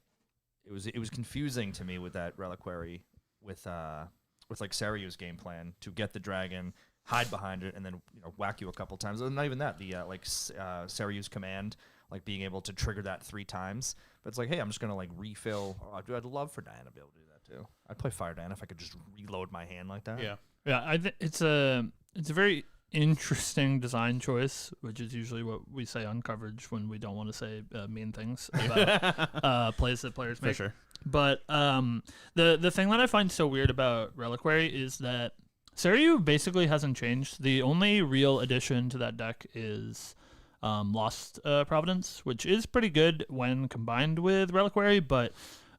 it was confusing to me with that Reliquary with like Saryu's game plan to get the dragon, hide behind it, and then whack you a couple times. And not even that, the Saryu's command, like being able to trigger that 3 times. But it's like, hey, I'm just gonna like refill. I'd love for Diana to be able to do that too. I'd play Fire Diana if I could just reload my hand like that. Yeah. Yeah, I think it's a very interesting design choice, which is usually what we say on coverage when we don't want to say mean things about plays that players make. For sure. But the thing that I find so weird about Reliquary is that Saryu basically hasn't changed. The only real addition to that deck is Lost Providence, which is pretty good when combined with Reliquary, but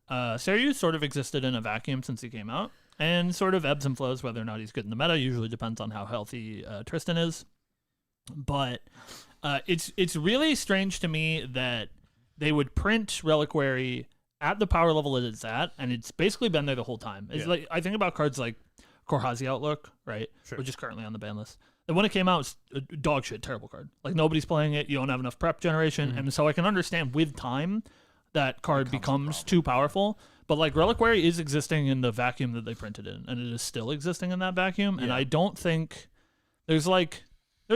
Saryu sort of existed in a vacuum since he came out, and sort of ebbs and flows whether or not he's good in the meta. Usually depends on how healthy Tristan is. But it's really strange to me that they would print Reliquary at the power level that it's at, and it's basically been there the whole time. It's like I think about cards like Korhazi Outlook, right, which is currently on the ban list. And when it came out, it's a dog shit, terrible card. Like nobody's playing it. You don't have enough prep generation, and so I can understand with time that card becomes too powerful. But like Reliquary is existing in the vacuum that they printed in, and it is still existing in that vacuum. And I don't think there's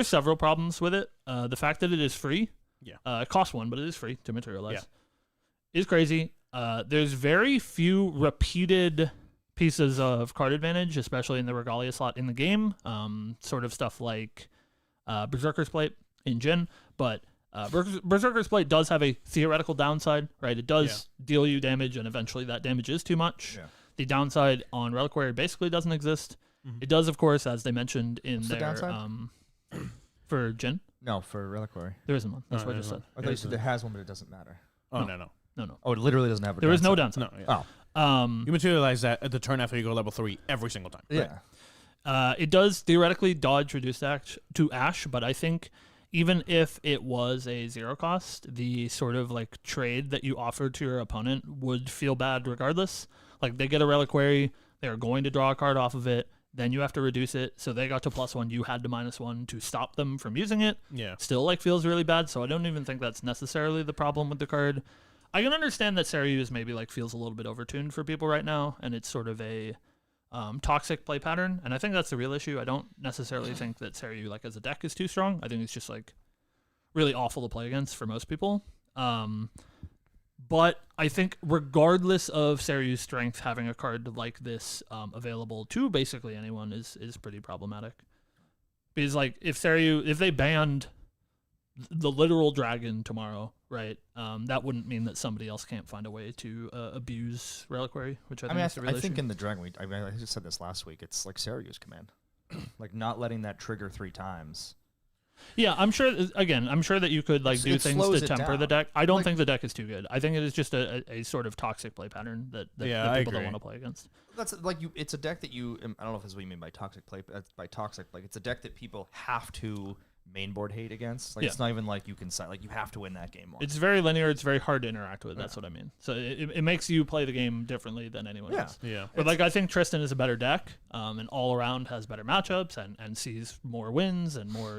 several problems with it. The fact that it is free, it costs 1, but it is free to materialize. is crazy. There's very few repeated pieces of card advantage, especially in the Regalia slot in the game. Sort of stuff like Berserker's Plate in Jin, but Berserker's Plate does have a theoretical downside, right? It does deal you damage, and eventually that damage is too much. Yeah. The downside on Reliquary basically doesn't exist. Mm-hmm. It does, of course, as they mentioned in What's their the downside? for Jin. No, for Reliquary. There isn't one. That's No, what I there's just said. I thought you said it has one, but it doesn't matter. Oh no. No. Oh, it literally doesn't have a There is no downside. downside. No. Yeah. Oh. You materialize that at the turn after you go level 3 every single time. Yeah. It does theoretically dodge reduced to Ash, but I think even if it was a 0 cost, the sort of like trade that you offered to your opponent would feel bad regardless. Like they get a Reliquary, they're going to draw a card off of it, then you have to reduce it. So they got to +1, you had to -1 to stop them from using it. Yeah. Still like feels really bad, so I don't even think that's necessarily the problem with the card. I can understand that Seryu's maybe like feels a little bit overtuned for people right now, and it's sort of a toxic play pattern, and I think that's the real issue. I don't necessarily think that Seryu like as a deck is too strong. I think it's just like really awful to play against for most people. But I think regardless of Seryu's strength, having a card like this available to basically anyone is pretty problematic. Because like if they banned the literal dragon tomorrow, right? That wouldn't mean that somebody else can't find a way to abuse Reliquary, which I think is the real I think issue. in the Dragon Week, I just said this last week, it's like Seryu's command. Like not letting that trigger 3 times. Yeah, I'm sure that you could like do It things slows to it temper down. the deck. I don't Like- think the deck is too good. I think it is just a sort of toxic play pattern that I people don't agree. want to play against. That's like you. It's a deck that you. I don't know if this is what you mean by toxic play. But by toxic, like it's a deck that people have to mainboard hate against. Like Yeah. it's not even like you can like you have to win that game. It's very linear. It's very hard to interact with. That's what I mean. So it makes you play the game differently than anyone else. Yeah. But like I think Tristan is a better deck, and all around has better matchups and sees more wins and more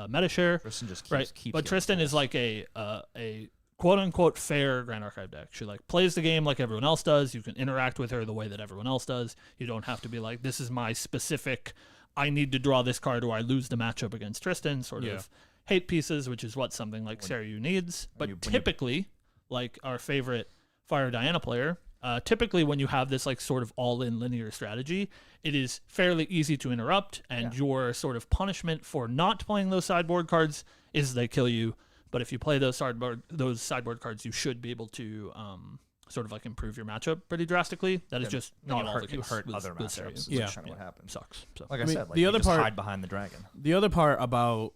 meta share. Tristan just keeps, Right. keeps But getting Tristan is pulls. like a quote unquote fair Grand Archive deck. She like plays the game like everyone else does. You can interact with her the way that everyone else does. You don't have to be like, this is my specific, I need to draw this card or I lose the matchup against Tristan sort of hate pieces, which is what something like Seryu needs. But typically, like our favorite Fire Diana player, typically when you have this like sort of all-in linear strategy, it is fairly easy to interrupt, and your sort of punishment for not playing those sideboard cards is they kill you. But if you play those sideboard cards, you should be able to sort of like improve your matchup pretty drastically. That is just not all the you case hurt with other Seryu. matchups. Yeah. That's kind of what happens. Sucks. So. Like I mean, said, like the you other just part- hide behind the dragon. The other part about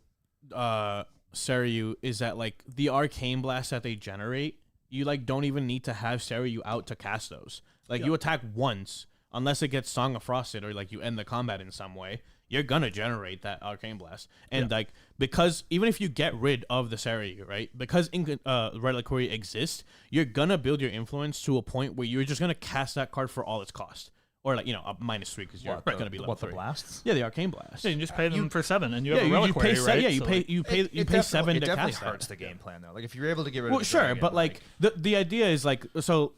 Seryu is that like the arcane blast that they generate, you like don't even need to have Seryu out to cast those. Like you attack once, unless it gets Song of Frosted or like you end the combat in some way, you're gonna generate that arcane blast. And like because even if you get rid of the Seryu, right? Because Reliquary exists, you're gonna build your influence to a point where you're just gonna cast that card for all its cost. Or like, a -3 because you're gonna be level 3. The blasts? Yeah, the arcane blast. Yeah, you can just pay them for 7, and you Yeah, have a reliquary, right? you So, pay like, you pay It pay 7 it to definitely cast hurts that. the game plan though. Like if you're able to get rid Well, of the sure, dragon, but like the idea is like so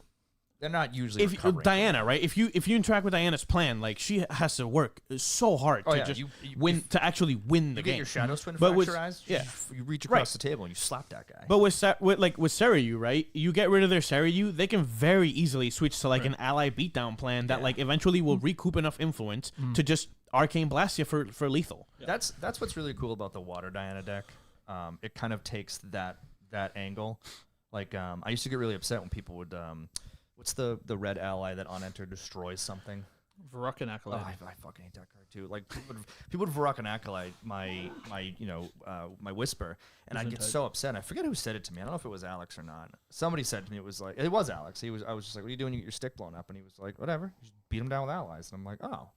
they're not usually if recovering. Diana, right? If you interact with Diana's plan, like she has to work so hard to just you win to actually win the You game. get your Shadow Twin But with- fracturized. yeah. You reach Right. across the table and you slap that guy. But with Seryu, right? You get rid of their Seryu, they can very easily switch to like an ally beatdown plan that like eventually will recoup enough influence to just arcane blast you for lethal. That's what's really cool about the Water Diana deck. It kind of takes that angle. Like I used to get really upset when people would what's the red ally that on enter destroys something? Varrock and Oh, Acolyte. I fucking hate that card too. Like people would Varrock and Acolyte my my Whisper, and I'd get so upset. I forget who said it to me. I don't know if it was Alex or not. Somebody said to me it was Alex. I was just like, "What are you doing? You get your stick blown up," and he was like, "Whatever, just beat him down with allies." And I'm like, "Oh."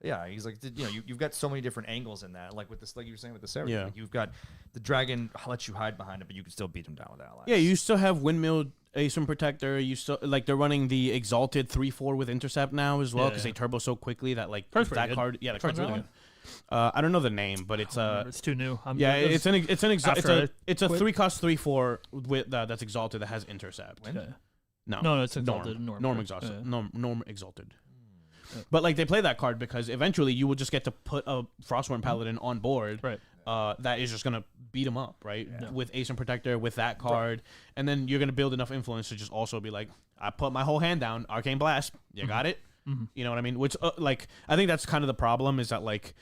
Yeah, he's like, you've got so many different angles in that. Like with this, like you were saying with the Seryu, Yeah. like you've got the dragon lets you hide behind it, but you can still beat him down with allies. Yeah, you still have Windmill Ace Protector. You still like they're running the Exalted 3/4 with Intercept now as well because they turbo so quickly that like Card's pretty that good. card. Yeah, the card's That really one? good. I don't know the name, but it's It's too new. it's after it's a quit. 3-cost 3/4 with that's Exalted that has Intercept. Yeah. No, it's Exalted. Norm Exalted. Norm Exalted. But like they play that card because eventually you will just get to put a Frostborn Paladin on board, Right. that is just gonna beat them up, right? Yeah. With Ace and Protector, with that card, and then you're gonna build enough influence to just also be like, I put my whole hand down, Arcane Blast, you got it. You know what I mean? Which like I think that's kind of the problem is that like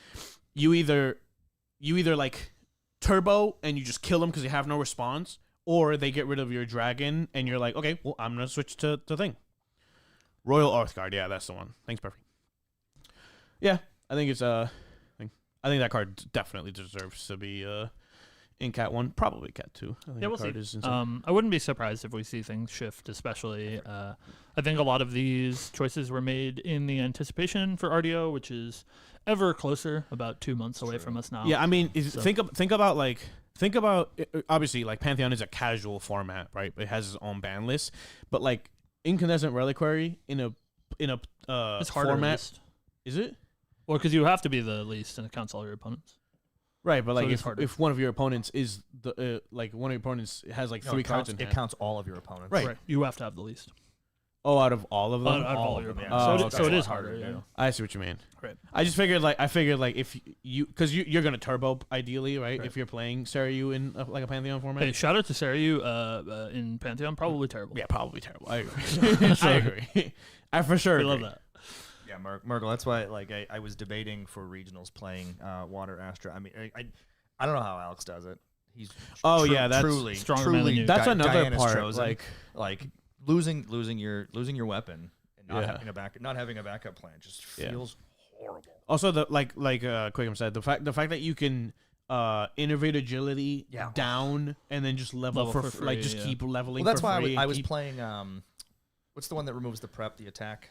you either like turbo and you just kill them because you have no response, or they get rid of your dragon and you're like, okay, well I'm gonna switch to the thing. Royal Arthguard, yeah, that's the one. Thanks, Perfect. Yeah, I think it's I think that card definitely deserves to be in Cat 1, probably Cat 2. I think Yeah, we'll the card see. is insane. I wouldn't be surprised if we see things shift, especially. I think a lot of these choices were made in the anticipation for RDO, which is ever closer, about 2 months away from us now. Yeah, I mean, So- think about obviously like Pantheon is a casual format, right? It has its own ban list, but like Incandescent Reliquary in a It's harder. format, List. is it? Well, because you have to be the least and it counts all your opponents. Right, but So like it is harder. if one of your opponents is the like one of your opponents has like No, 3 it cards counts, in it hand. counts all of your opponents. Right. You have to have the least. Oh, out of all of them. Out of all all your of them, opponents. yeah. So, Oh, it okay. is It's a lot harder. harder to Yeah. do. I see what you mean. Right. I figured like if because you're gonna turbo ideally, right? If you're playing Sarayu in like a Pantheon format. Hey, shout out to Sarayu in Pantheon. Probably terrible. Yeah, probably terrible. I agree. I agree. I for sure We love agree. that. Yeah, Murgle. That's why, like, I was debating for regionals playing Water Astra. I mean, I don't know how Alex does it. He's Yeah, that's truly stronger man than you. That's another Diana's part. chosen. Like losing your weapon and not Yeah. having a backup plan just Yeah. feels horrible. Also, the like Quick'em said, the fact that you can innovate agility Yeah. down and then just level Level for for like free, just yeah. keep leveling. Well, that's for why free I and was keep playing. What's the one that removes the prep, the attack?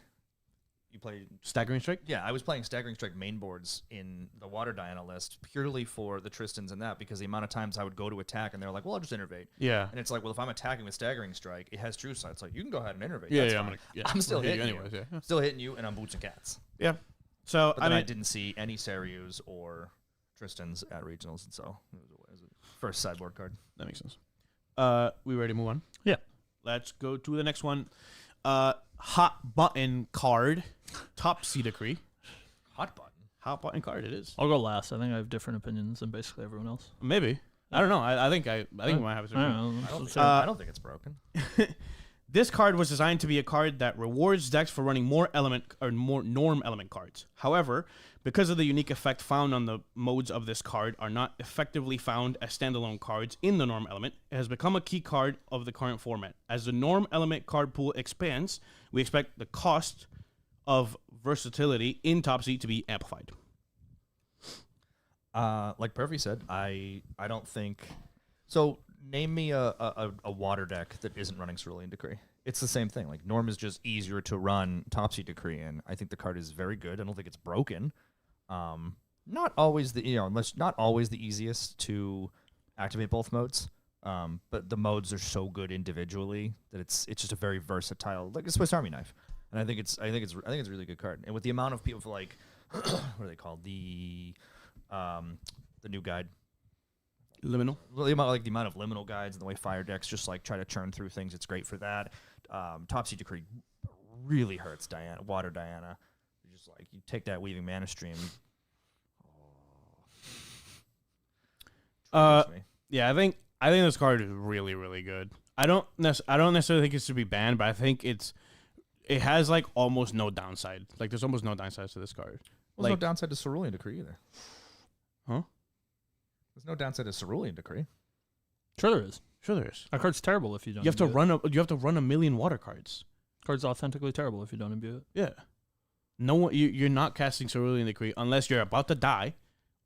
You play. staggering strike. Yeah, I was playing Staggering Strike main boards in the Water Diana list purely for the Tristans and that, because the amount of times I would go to attack and they're like, well, I'll just innervate. Yeah. And it's like, well, if I'm attacking with Staggering Strike, it has True Sight. It's like, you can go ahead and innervate. Yeah, That's yeah, fine. yeah. I'm still I'll hit hitting you you. anyways. Yeah. Still hitting you, and I'm boots and cats. Yeah. So But then I didn't see any Saryus or Tristans at regionals, and so it was a first sideboard card. that makes sense. We ready to move on? Yeah. Let's go to the next one. Hot button card, Topsy Decree. Hot button. Hot button card. It is. I'll go last. I think I have different opinions than basically everyone else. Maybe. I don't know. I think we might have a I don't know. I don't think it's broken. This card was designed to be a card that rewards decks for running more norm element cards. However, because of the unique effect found on the modes of this card are not effectively found as standalone cards in the norm element, it has become a key card of the current format. As the norm element card pool expands, we expect the cost of versatility in Topsy to be amplified. Like Perfy said, I don't think so. Name me a water deck that isn't running Cerulean Decree. It's the same thing. Like Norm is just easier to run Topsy Decree in. I think the card is very good. I don't think it's broken. Not always not always the easiest to activate both modes. But the modes are so good individually that it's just a very versatile, like a Swiss Army knife. And I think it's a really good card. And with the amount of people for like what are they called? The new guide. Liminal. The amount of liminal guides and the way fire decks just like try to churn through things, it's great for that. Topsy Decree really hurts Water Diana. You just like you take that Weaving Mana Stream. Yeah, I think this card is really, really good. I don't necessarily think it should be banned, but I think it has like almost no downside. Like there's almost no downsides to this card. There's no Like downside to Cerulean Decree either. Huh? There's no downside to Cerulean Decree. Sure there is. sure there is. That card's terrible if you don't. You have to imbue it. run a million water cards. Card's authentically terrible if you don't imbue it. Yeah. No one you're not casting Cerulean Decree unless you're about to die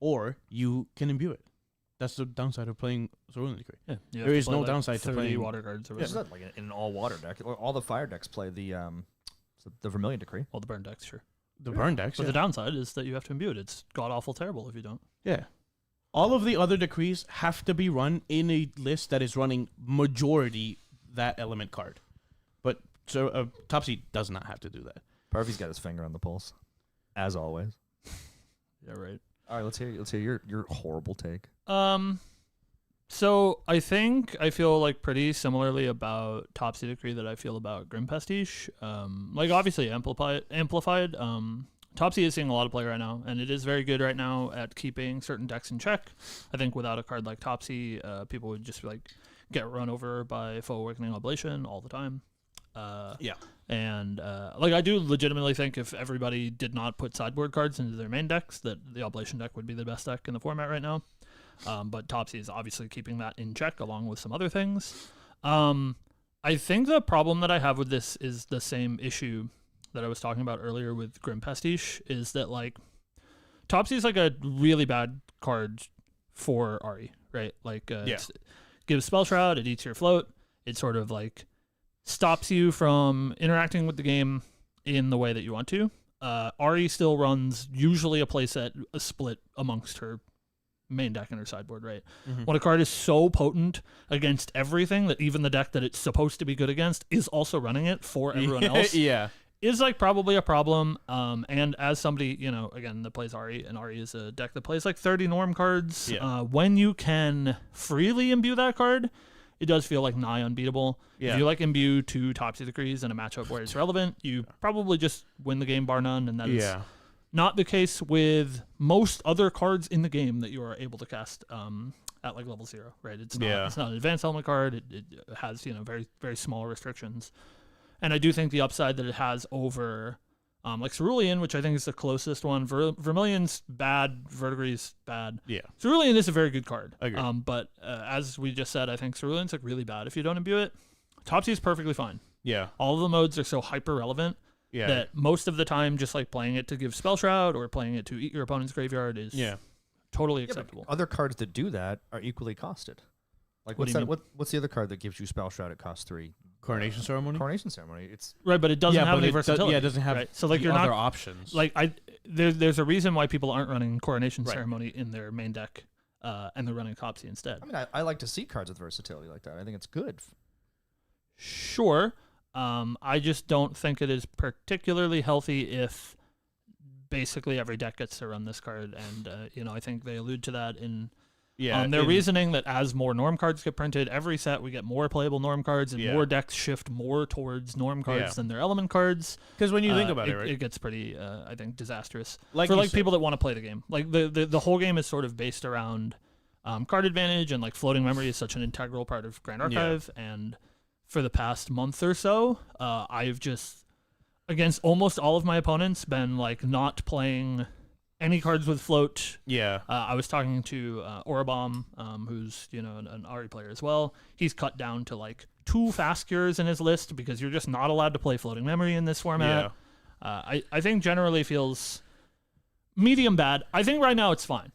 or you can imbue it. That's the downside of playing Cerulean Decree. Yeah, you have There to is play no like downside to 30 playing water cards or This is whatever. not like in an all water deck. All the fire decks play the Vermilion Decree. All the burn decks, sure. The burn decks. But the downside is that you have to imbue it. It's god awful terrible if you don't. Yeah. All of the other decrees have to be run in a list that is running majority that element card. But Topsy does not have to do that. Parvy's got his finger on the pulse, as always. Yeah, right. All right, let's hear your horrible take. So I think I feel like pretty similarly about Topsy Decree that I feel about Grim Pastiche. Like obviously amplified. Topsy is seeing a lot of play right now, and it is very good right now at keeping certain decks in check. I think without a card like Topsy, people would just like get run over by Foe Awakening Oblation all the time. And like I do legitimately think if everybody did not put sideboard cards into their main decks, that the Oblation deck would be the best deck in the format right now. But Topsy is obviously keeping that in check along with some other things. I think the problem that I have with this is the same issue that I was talking about earlier with Grim Pastiche, is that like Topsy is like a really bad card for Ari, right? Like it gives Spell Shroud, it eats your float, it sort of like stops you from interacting with the game in the way that you want to. Ari still runs usually a playset split amongst her main deck and her sideboard, right? When a card is so potent against everything that even the deck that it's supposed to be good against is also running it for everyone else, is like probably a problem. And as somebody, you know, again, that plays Ari, and Ari is a deck that plays like 30 norm cards, when you can freely imbue that card, it does feel like nigh unbeatable. If you like imbue 2 Topsy Decrees in a matchup where it's relevant, you probably just win the game bar none, and that is not the case with most other cards in the game that you are able to cast at like level 0, right? It's not an advanced element card. It has, you know, very, very small restrictions. And I do think the upside that it has over like Cerulean, which I think is the closest one. Vermilion's bad, Verdigree's bad. Cerulean is a very good card. But as we just said, I think Cerulean's like really bad if you don't imbue it. Topsy is perfectly fine. All of the modes are so hyper relevant that most of the time just like playing it to give Spell Shroud or playing it to eat your opponent's graveyard is totally acceptable. Other cards that do that are equally costed. Like what's the other card that gives you Spell Shroud at cost 3? Coronation Ceremony. Coronation Ceremony. It's right, but it doesn't have any versatility. It doesn't have right? So like the you're other not options. Like there's a reason why people aren't running Coronation Ceremony in their main deck, and they're running Topsy instead. I mean, I like to see cards with versatility like that. I think it's good. Sure. I just don't think it is particularly healthy if basically every deck gets to run this card, and you know, I think they allude to that in their reasoning that as more norm cards get printed, every set we get more playable norm cards, and more decks shift more towards norm cards than their element cards. Because when you think about it, right, it gets pretty, I think, disastrous for like people that want to play the game. Like the whole game is sort of based around card advantage, and like floating memory is such an integral part of Grand Archive. And for the past month or so, I've just, against almost all of my opponents, been like not playing any cards with float. I was talking to Orabom, who's, you know, an Ari player as well. He's cut down to like 2 fast cures in his list because you're just not allowed to play floating memory in this format. I think generally feels medium bad. I think right now it's fine.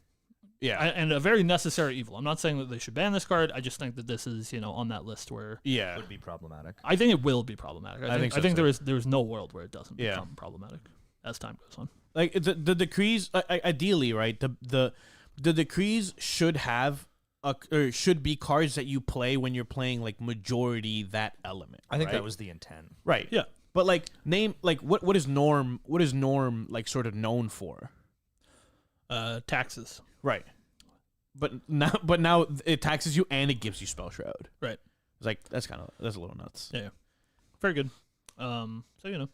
And a very necessary evil. I'm not saying that they should ban this card. I just think that this is, you know, on that list where it would be problematic. I think it will be problematic. I think there's no world where it doesn't become problematic as time goes on. Like the decrees, ideally, right? The decrees should have or should be cards that you play when you're playing like majority that element. I think that was the intent, right? Yeah, but like what is norm like sort of known for? Taxes, right? But now it taxes you and it gives you Spell Shroud, right? It's like that's a little nuts. Yeah, very good. So you know.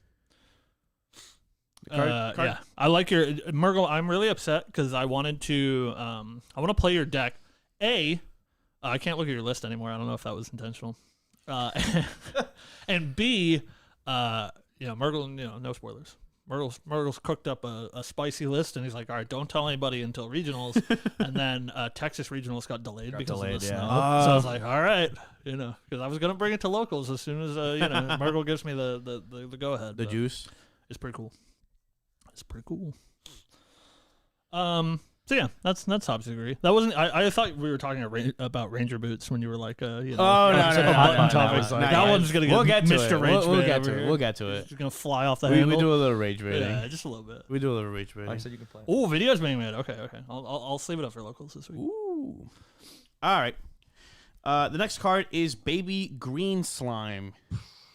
Card? Yeah, I like your Murgle. I'm really upset because I wanted to. I want to play your deck. I can't look at your list anymore. I don't know if that was intentional. And B, Murgle. You know, no spoilers. Murgle's cooked up a spicy list, and he's like, "All right, don't tell anybody until regionals." And then Texas regionals got delayed because of the snow. So I was like, "All right," you know, because I was gonna bring it to locals as soon as Murgle gives me the go ahead. The juice. It's pretty cool. It's pretty cool. So yeah, that's Topsy Degree. That wasn't. I thought we were talking about Ranger boots when you were like, no, that one's gonna get we'll get to Mr. it. Rage We'll get to it. We'll get to it. It's gonna fly off the we handle. We do a little rage baiting. Yeah, just a little bit. We do a little rage baiting. I said you can play. Oh, videos being made. Okay. I'll save it up for locals this week. Ooh. All right. The next card is Baby Green Slime.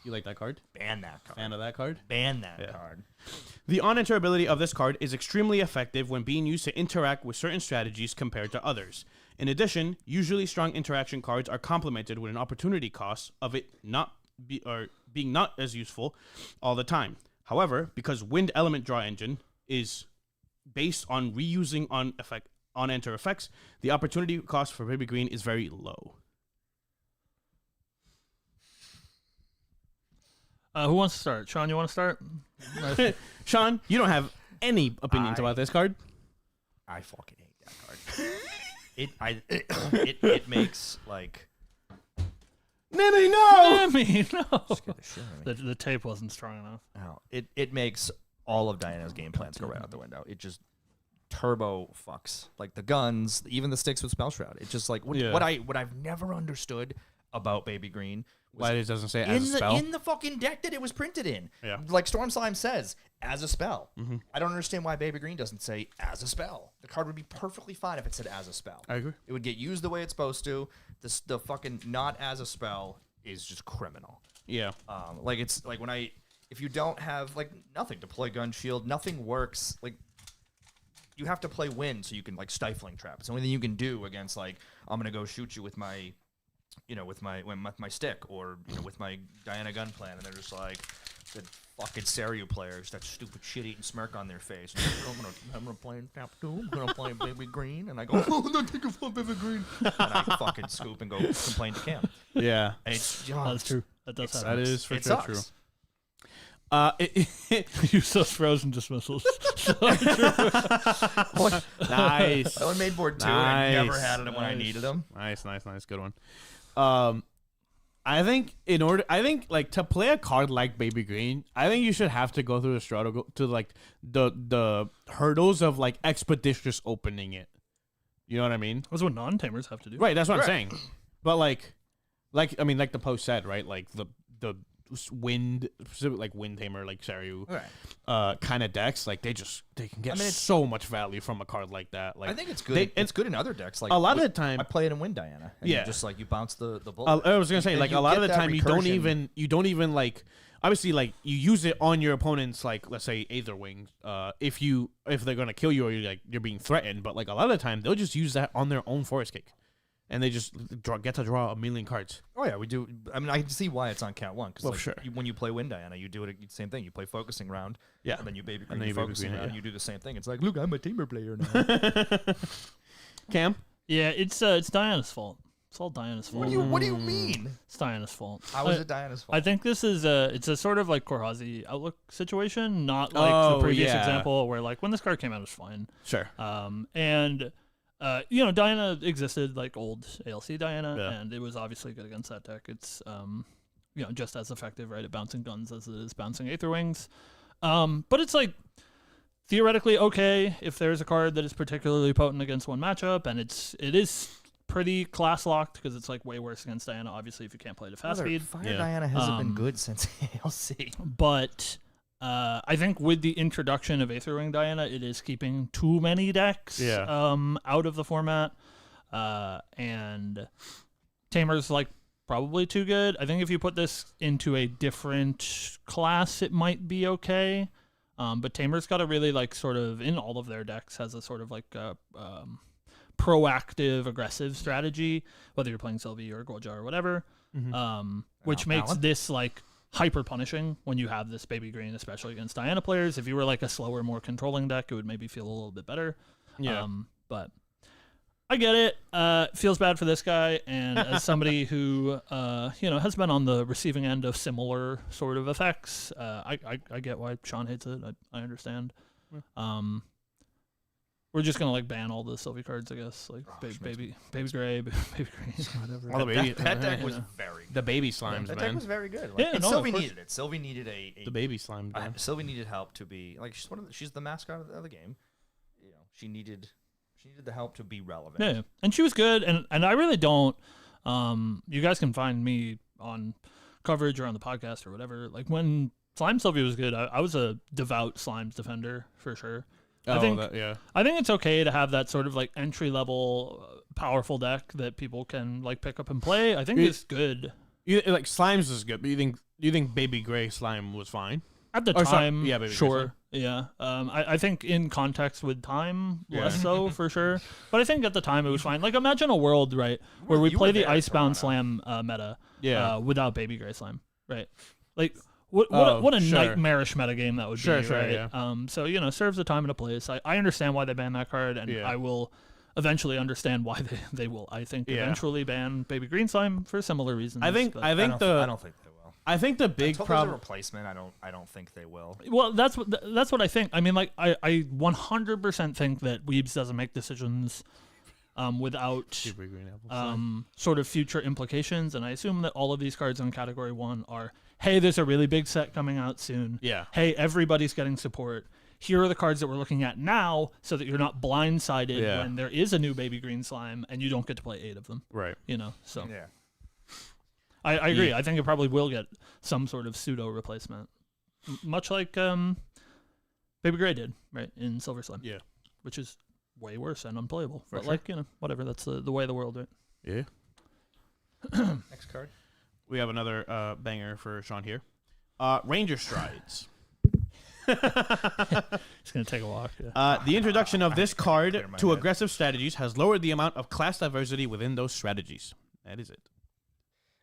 You like that card? Ban that card. Fan of that card? Ban that card. The on-enter ability of this card is extremely effective when being used to interact with certain strategies compared to others. In addition, usually strong interaction cards are complemented with an opportunity cost of it being not as useful all the time. However, because Wind Element Draw Engine, is based on reusing on enter effects. The opportunity cost for Baby Green is very low. Who wants to start? Sean, you want to start? Sean, you don't have any opinions about this card. I fucking hate that card. It makes like. Nimi, no! Nimi, no. Scared the shit out of me. The tape wasn't strong enough. No, it makes all of Diana's game plans go right out the window. It just turbo fucks like the guns, even the sticks with Spell Shroud. It's just like what I've never understood about Baby Green. Why it doesn't say as a spell? In the fucking deck that it was printed in. Yeah. Like Storm Slime says, as a spell. Mm-hmm. I don't understand why Baby Green doesn't say as a spell. The card would be perfectly fine if it said as a spell. I agree. It would get used the way it's supposed to. The fucking not as a spell is just criminal. Yeah. Like it's like if you don't have like nothing to play Gun Shield, nothing works. Like you have to play Wind so you can like Stifling Trap. It's the only thing you can do against like I'm gonna go shoot you with my. With my stick or with my Diana gun plan, and they're just like the fucking Serio players, that stupid shit-eating smirk on their face. And I'm gonna play tap 2. I'm gonna play Baby Green, and I go, oh, no, take a Baby Green, and I fucking scoop and go complain to Cam. Yeah, and it's That's true. That does happen. That is for it sure sucks. true. Use those frozen dismissals. Nice. I only made board 2, and I never had them when I needed them. Nice. Good one. I think like to play a card like Baby Green, I think you should have to go through the struggle to like the hurdles of like expeditious opening it. You know what I mean? That's what non-tamers have to do. Right. That's what Right. I'm saying. But like I mean, like the post said, right? Like the wind, specific like wind tamer, like Saryu, kind of decks, like they can get so much value from a card like that. Like I think it's good. It's good in other decks. Like a lot of the time, I play it in Wind Diana. And Yeah. you just like you bounce the bullet. I was gonna say, And like you a lot of get the that time, you don't even like. Obviously, like you use it on your opponent's, like let's say Aether Wing, if they're gonna kill you or you're being threatened. But like a lot of the time, they'll just use that on their own Forest Cake, and they just get to draw a million cards. Oh yeah, we do. I mean, I can see why it's on count 1 because Well, sure. When you play Wind Diana, you do it the same thing. You play Focusing Round, Yeah. and then you Baby And Green, then you you Baby Focusing Green, Round, yeah. you do the same thing. It's like, look, I'm a tamer player now. Cam, Yeah, it's Diana's fault. It's all Diana's fault. What do you mean? It's Diana's fault. How is it Diana's fault? I think this is it's a sort of like Korhazi outlook situation, not like the Oh, previous yeah. example where like when this card came out it was fine. sure. Diana existed like old ALC Diana, Yeah. and it was obviously good against that deck. It's just as effective, right, at bouncing guns as it is bouncing Aether Wings. But it's like theoretically okay if there's a card that is particularly potent against one matchup, and it is pretty class locked because it's like way worse against Diana. Obviously, if you can't play the fast speed. Fire Yeah. Diana hasn't been good since ALC. But I think with the introduction of Aether Wing Diana, it is keeping too many decks out of the format. And Tamer's like probably too good. I think if you put this into a different class, it might be okay. But Tamer's got a really like sort of in all of their decks has a sort of like proactive, aggressive strategy, whether you're playing Sylvie or Gorja or whatever, which makes this like hyper punishing when you have this Baby Green, especially against Diana players. If you were like a slower, more controlling deck, it would maybe feel a little bit better. Yeah. But I get it. Feels bad for this guy, and as somebody who has been on the receiving end of similar sort of effects, I get why Sean hates it. I understand. We're just gonna like ban all the Sylvie cards, I guess. Like baby gray, baby green, whatever. All the baby, That deck was very good. the baby slimes, That man. deck was very good. Like, Yeah, and no, Sylvie of course. needed it. Sylvie needed The baby slime. Man. Sylvie needed help to be like she's the mascot of the game. You know, she needed the help to be relevant. Yeah, and she was good, and I really don't. You guys can find me on coverage or on the podcast or whatever. Like when Slime Sylvie was good, I was a devout Slimes defender for sure. I think it's okay to have that sort of like entry level powerful deck that people can like pick up and play. I think it's good. Like Slimes is good, but you think Baby Gray Slime was fine? At the Or sorry, time, yeah, Baby Gray sure. Slime. Yeah. I think in context with time, less so for sure. But I think at the time it was fine. Like imagine a world, right, where we you play were the there, Icebound Toronto. Slam meta Yeah. without Baby Gray Slime, right? Like What a sure. nightmarish metagame that would Sure, be, sure, right? yeah. So serves a time and a place. I understand why they banned that card, and Yeah. I will eventually understand why they will. I think Yeah. eventually ban Baby Green Slime for similar reasons. I think but- I don't think they will. I think the big Until there's a problem. replacement, I don't think they will. Well, that's what I think. I mean, like I 100% think that Weebs doesn't make decisions without Super green apple slime. sort of future implications, and I assume that all of these cards on Category 1 are, hey, there's a really big set coming out soon. Yeah. Hey, everybody's getting support. Here are the cards that we're looking at now, so that you're not blindsided Yeah. when there is a new Baby Green Slime and you don't get to play 8 of them. Right. So Yeah. I agree. I think it probably will get some sort of pseudo replacement, much like Baby Gray did, right, in Silver Slime. Yeah. Which is way worse and unplayable. For But sure. whatever. That's the way of the world, right? Yeah. Next card. We have another banger for Sean here. Ranger Strides. It's gonna take a walk. Yeah. The introduction of this card Clear my to head. aggressive strategies has lowered the amount of class diversity within those strategies. That is it.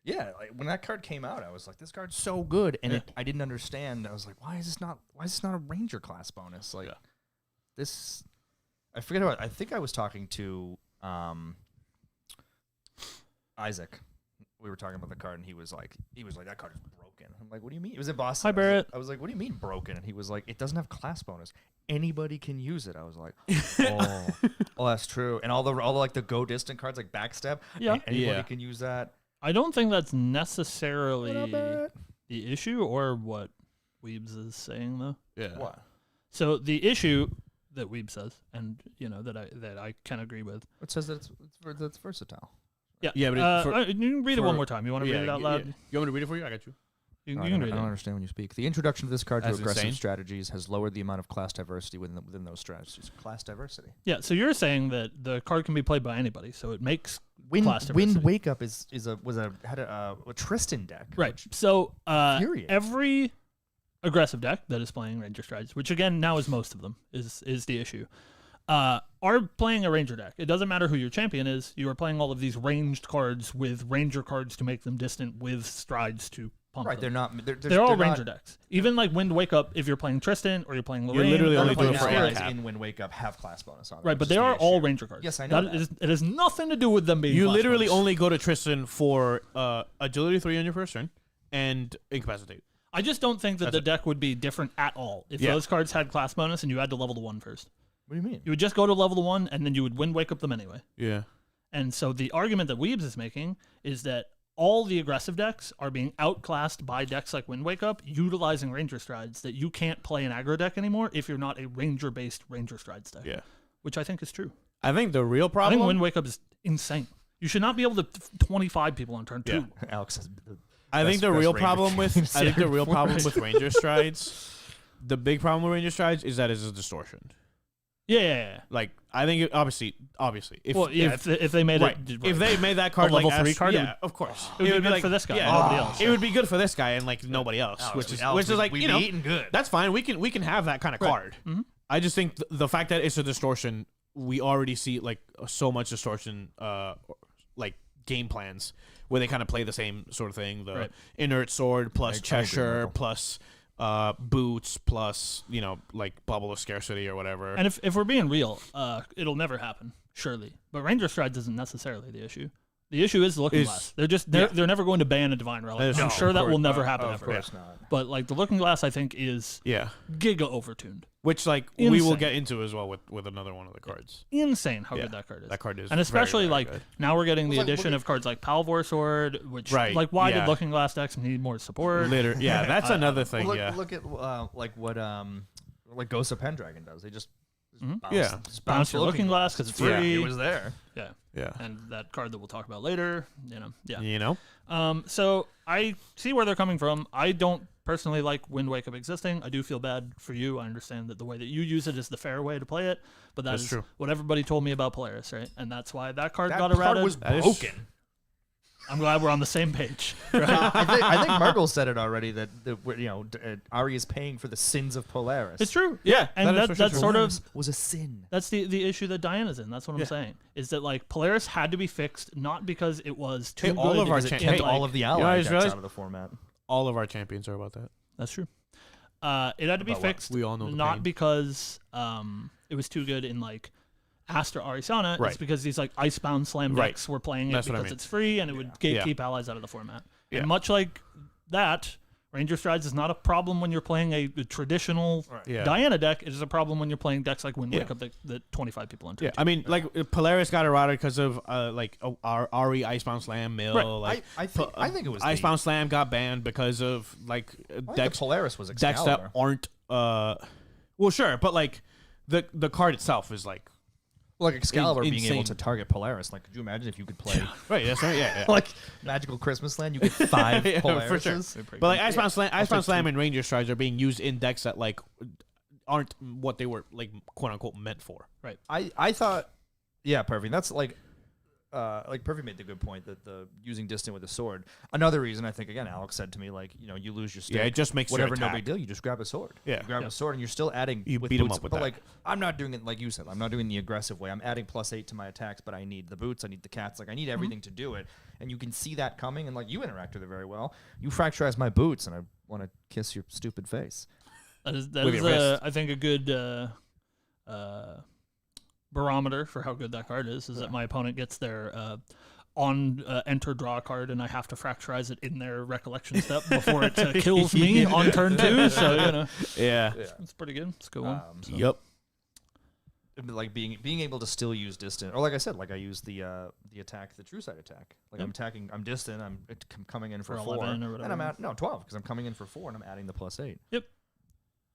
Yeah, like when that card came out, I was like, "This card's so good," and I didn't understand. I was like, "Why is this not a Ranger class bonus?" Like this, I forget about. I think I was talking to Isaac. We were talking about the card, and he was like, "That card is broken." I'm like, "What do you mean?" It was in Boston. Hi, Barrett. I was like, "What do you mean broken?" And he was like, "It doesn't have class bonus. Anybody can use it." I was like, "Oh, that's true." And all the like the go distant cards like backstep. Yeah. Anybody can use that. I don't think that's necessarily What about the issue or what Weebs is saying though. Yeah. what? So the issue that Weeb says, and that I can agree with. It says that it's versatile. Yeah. Yeah, but you can read it one more time. You want to read it out loud? Yeah. You want me to read it for you? I got you. You I can don't, read I don't it. understand when you speak. The introduction of this card to That's aggressive insane. strategies has lowered the amount of class diversity within those strategies. Class diversity. Yeah. So you're saying that the card can be played by anybody, so it makes Wind class diversity. Wake Up had a Tristan deck. Right. So Infuriating. every aggressive deck that is playing Ranger Strides, which again now is most of them, is the issue, are playing a Ranger deck. It doesn't matter who your champion is. You are playing all of these ranged cards with Ranger cards to make them distant with Strides to pump Right. them. They're They're all not- Ranger decks. Even like Wind Wake Up, if you're playing Tristan or you're playing Lorraine, literally or only you're do playing it for Spirit. eight. Allies in Wind Wake Up have class bonus on them. Right, but which they is the are all issue. Ranger cards. Yes, I know that. It has nothing to do with them being You class literally bonus. only go to Tristan for agility 3 on your first turn and incapacitate. I just don't think that That's the it. deck would be different at all if Yeah. those cards had class bonus and you had to level the 1 first. What do you mean? You would just go to level the 1 and then you would Wind Wake Up them anyway. Yeah. And so the argument that Weebs is making is that all the aggressive decks are being outclassed by decks like Wind Wake Up, utilizing Ranger Strides, that you can't play an aggro deck anymore if you're not a Ranger-based Ranger Strides deck. Yeah. Which I think is true. I think the real I problem. think Wind Wake Up is insane. You should not be able to 25 people on turn 2. Yeah. Alex says I think the best real Ranger problem with team I think the real problem Right. with Ranger Strides, the big problem with Ranger Strides is that it's a distortion. Yeah. Like I think it, obviously if Well, yeah, if they made right. it If they made that card level like 3 card, it yeah, would- of course, it would be good like, for this guy, Yeah, nobody else. It would be good for this guy and like nobody else, which is like we'd you be know eating good. that's fine. We can have that kind of Right. card. I just think the fact that it's a distortion, we already see like so much distortion, like game plans where they kind of play the same sort of thing. The Right. inert sword plus I agree, Cheshire Michael. plus boots plus like bubble of scarcity or whatever. And if we're being real, it'll never happen, surely. But Ranger Strides isn't necessarily the issue. The issue is the Looking Is- Glass. They're never going to ban a Divine Relic. That is I'm true. sure Of that course. will never happen Of ever. course not. But like the Looking Glass, I think is yeah, giga overtuned. which like we will Insane. get into as well with another one of the cards. Insane how Yeah. good that card is. That card is And especially very, very like good. now we're getting the Well, like, addition look of cards like Palvor Sword, which Right, like why yeah. did Looking Glass decks need more support? Yeah, that's another thing. Look, yeah, look at like what like Ghost of Pendragon does. They just bounce, Yeah. just Bounce your Looking Glass because it's Yeah. free. It was there. Yeah. yeah. And that card that we'll talk about later, yeah. You know, So I see where they're coming from. I don't personally like Wind Wake Up existing. I do feel bad for you. I understand that the way that you use it is the fair way to play it, but That's is true. what everybody told me about Polaris, right? And that's why that card That got card errated. was That is- broken. I'm glad we're on the same page. I think Margle said it already that Ari is paying for the sins of Polaris. It's true. Yeah, And that is for sure that's true. sort of Polaris was a sin. that's the issue that Diana's in. That's what Yeah. I'm saying. Is that like Polaris had to be fixed not because it was too Hey, good. all of our because it cha- kept, Kept hey, all of the guys allies realize- out of the format. all of our champions are about that. That's true. It had to be About what? fixed. We all know the not pain. because it was too good in like Astra Arisana. Right. It's because these like Icebound Slam Right. decks were playing it That's what I because mean. it's free and it would gatekeep allies out of the format. Yeah. And much like that, Ranger Strides is not a problem when you're playing a traditional Yeah. Diana deck. It is a problem when you're playing decks like Wind Yeah. Wake up the 25 people on turn Yeah, two. I mean, like Polaris got eroded because of our Ari Icebound Slam mill. Right. Like I think it was Icebound Slam got banned because of like I think decks the Polaris was decks Excalibur. that aren't. Well, sure, but like the card itself is like Like Excalibur being able insane. to target Polaris. Like, could you imagine if you could play right. That's right. Yeah, yeah. like Magical Christmas Land? You get 5 Yeah, Polarises. for sure. But like Icebound Slam and Ranger Strides are being used in decks that like aren't what they were like quote unquote meant for. I thought, yeah, Perfect. That's like Perfect made the good point that the using distant with a sword. Another reason I think again, Alex said to me like, you know, you lose your stick. Yeah, it just makes whatever, your no attack. big deal. You just grab a sword. Yeah. You grab a sword, and you're still adding. You with beat 'em boots, up with but that. like, I'm not doing it like you said. I'm not doing the aggressive way. I'm adding +8 to my attacks, but I need the boots. I need the cats. Like I need everything to do it, and you can see that coming. And like you interact with it very well. You fracturize my boots, and I want to kiss your stupid face. That is With your wrist. I think a good barometer for how good that card is that my opponent gets their on enter draw card and I have to fracturize it in their recollection step before it kills me on turn 2. So you know, Yeah. it's pretty good. It's a good one. So. Yep. Like being able to still use distant, or like I said, like I use the attack, the true side attack. Like Yep. I'm distant. I'm coming in for For 4, 11 or whatever. and I'm at 12 because I'm coming in for 4 and I'm adding the +8.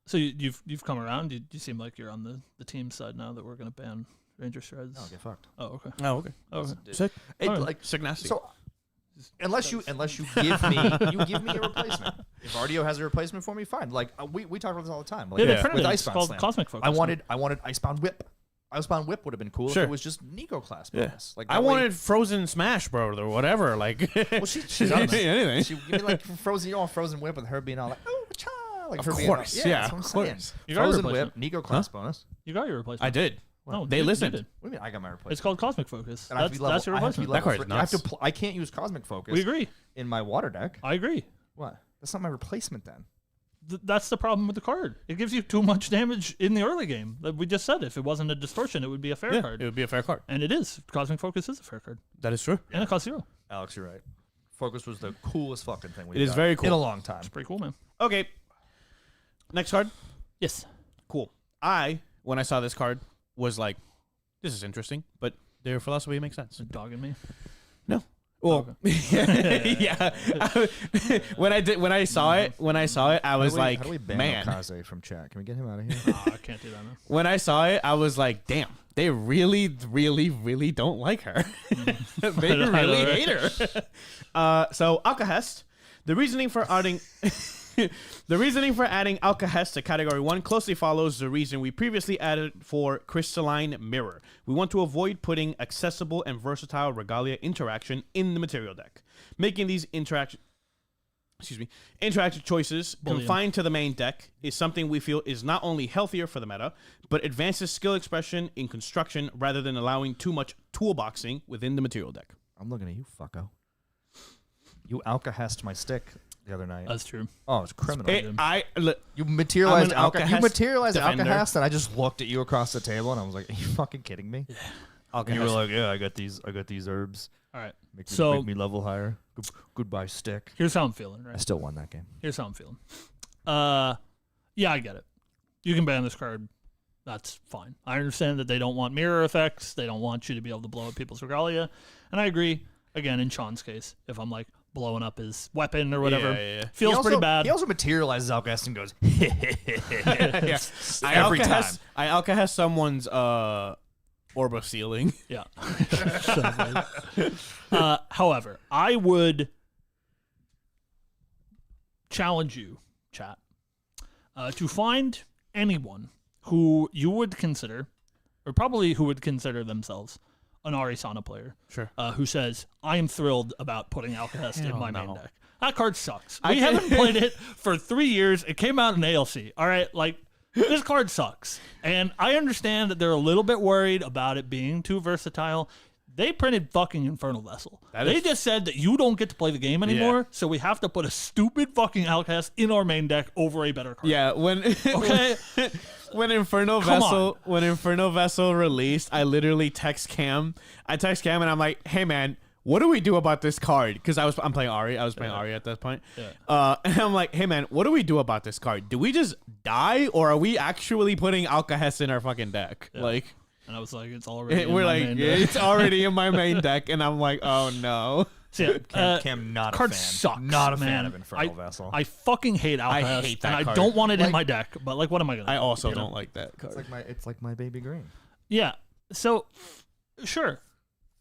So you've come around. You seem like you're on the team side now that we're going to ban Ranger Strides. Oh, get fucked. Oh, okay. Oh, okay. Oh, okay. Sick. It, Alright. like Sick nasty. so. Unless you give me a replacement. If RDO has a replacement for me, fine. Like we talk about this all the time. Like Yeah, they Yeah. printed with it. It's Icebound called Slam. Cosmic Focus. I wanted Icebound Whip. Icebound Whip would have been cool Sure. if it was just Nico class bonus. Like I that way- wanted Frozen Smash, bro, or whatever. Like, Well, she's on that. anything. She give me like Frozen Whip with her being all like, oh, cha, like Of her course, being all, yeah, that's what I'm of saying. course. You got your Frozen Whip, replacement. Nico class bonus. You got your replacement. I did. No, They you listened. did. What do you mean? I got my replacement. It's called Cosmic Focus. And I have to be That's your I have to be replacement. That card's level 3. I have to. nuts. I can't use Cosmic Focus We agree. in my water deck. I agree. What? That's not my replacement then. That's the problem with the card. It gives you too much damage in the early game. Like we just said, if it wasn't a distortion, it would be a fair Yeah, card. it would be a fair card. And it is. Cosmic Focus is a fair card. That is true. And it costs 0. Alex, you're right. Focus was the coolest fucking thing we've It is done very cool. in a long time. It's pretty cool, man. Okay. Next card. Yes. Cool. When I saw this card, was like, this is interesting, but their philosophy makes sense. It's dogging me. Well, yeah. when I saw it, I was how do we like, ban man. Okaze from chat? Can we get him out of here? Oh, I can't do that, man. When I saw it, I was like, damn, they really, really, really don't like her. They I know, really right? hate her. So Alcahest, the reasoning for adding Alcahest to Category 1 closely follows the reason we previously added for Crystalline Mirror. We want to avoid putting accessible and versatile Regalia interaction in the material deck. Making these interaction choices Bullion. confined to the main deck is something we feel is not only healthier for the meta, but advances skill expression in construction rather than allowing too much toolboxing within the material deck. I'm looking at you, fucko. You Alcahest my stick the other night. That's true. Oh, it's criminal. You I'm materialized an You Alcahest materialized defender. Alcahest, and I just looked at you across the table, and I was like, "Are you fucking kidding me?" And you were like, "Yeah, I got these herbs. All right. Make me level higher. Goodbye, stick." Here's how I'm feeling, I right? still won that game. Here's how I'm feeling. Yeah, I get it. You can ban this card. That's fine. I understand that they don't want mirror effects. They don't want you to be able to blow up people's regalia. And I agree, again, in Sean's case, if I'm like blowing up his weapon or whatever, feels pretty bad. He also materializes Alcahest and goes, Yeah. every time. I Alcahest someone's Orba ceiling. Yeah. However, I would challenge you, chat, to find anyone who you would consider, or probably who would consider themselves an Arisana player, Sure. who says, I am thrilled about putting Alcahest in Hell my main no. deck. That card sucks. I We can- haven't played it for 3 years. It came out in ALC. All right, like, this card sucks. And I understand that they're a little bit worried about it being too versatile. They printed fucking Infernal Vessel. That They is- just said that you don't get to play the game anymore, so we have to put a stupid fucking Outcast in our main deck over a better card. Yeah, when Okay. when Infernal Come Vessel released, I literally text Cam. I text Cam and I'm like, "Hey man, what do we do about this card?" Because I'm playing Ari. I was playing Ari at that point. Yeah. And I'm like, "Hey man, what do we do about this card? Do we just die, or are we actually putting Alcahest in our fucking deck?" Like, And I was like, it's already in we're my like, main deck. it's already in my main deck, and I'm like, "Oh no." So, yeah, Cam not card a fan. sucks. Not a man. fan of Infernal Vessel. I fucking hate Outcast. hate that and I card. don't want it in Like- my deck. But like, what am I gonna? I do? also You know? don't like that card. it's like my baby green. Yeah. So, sure.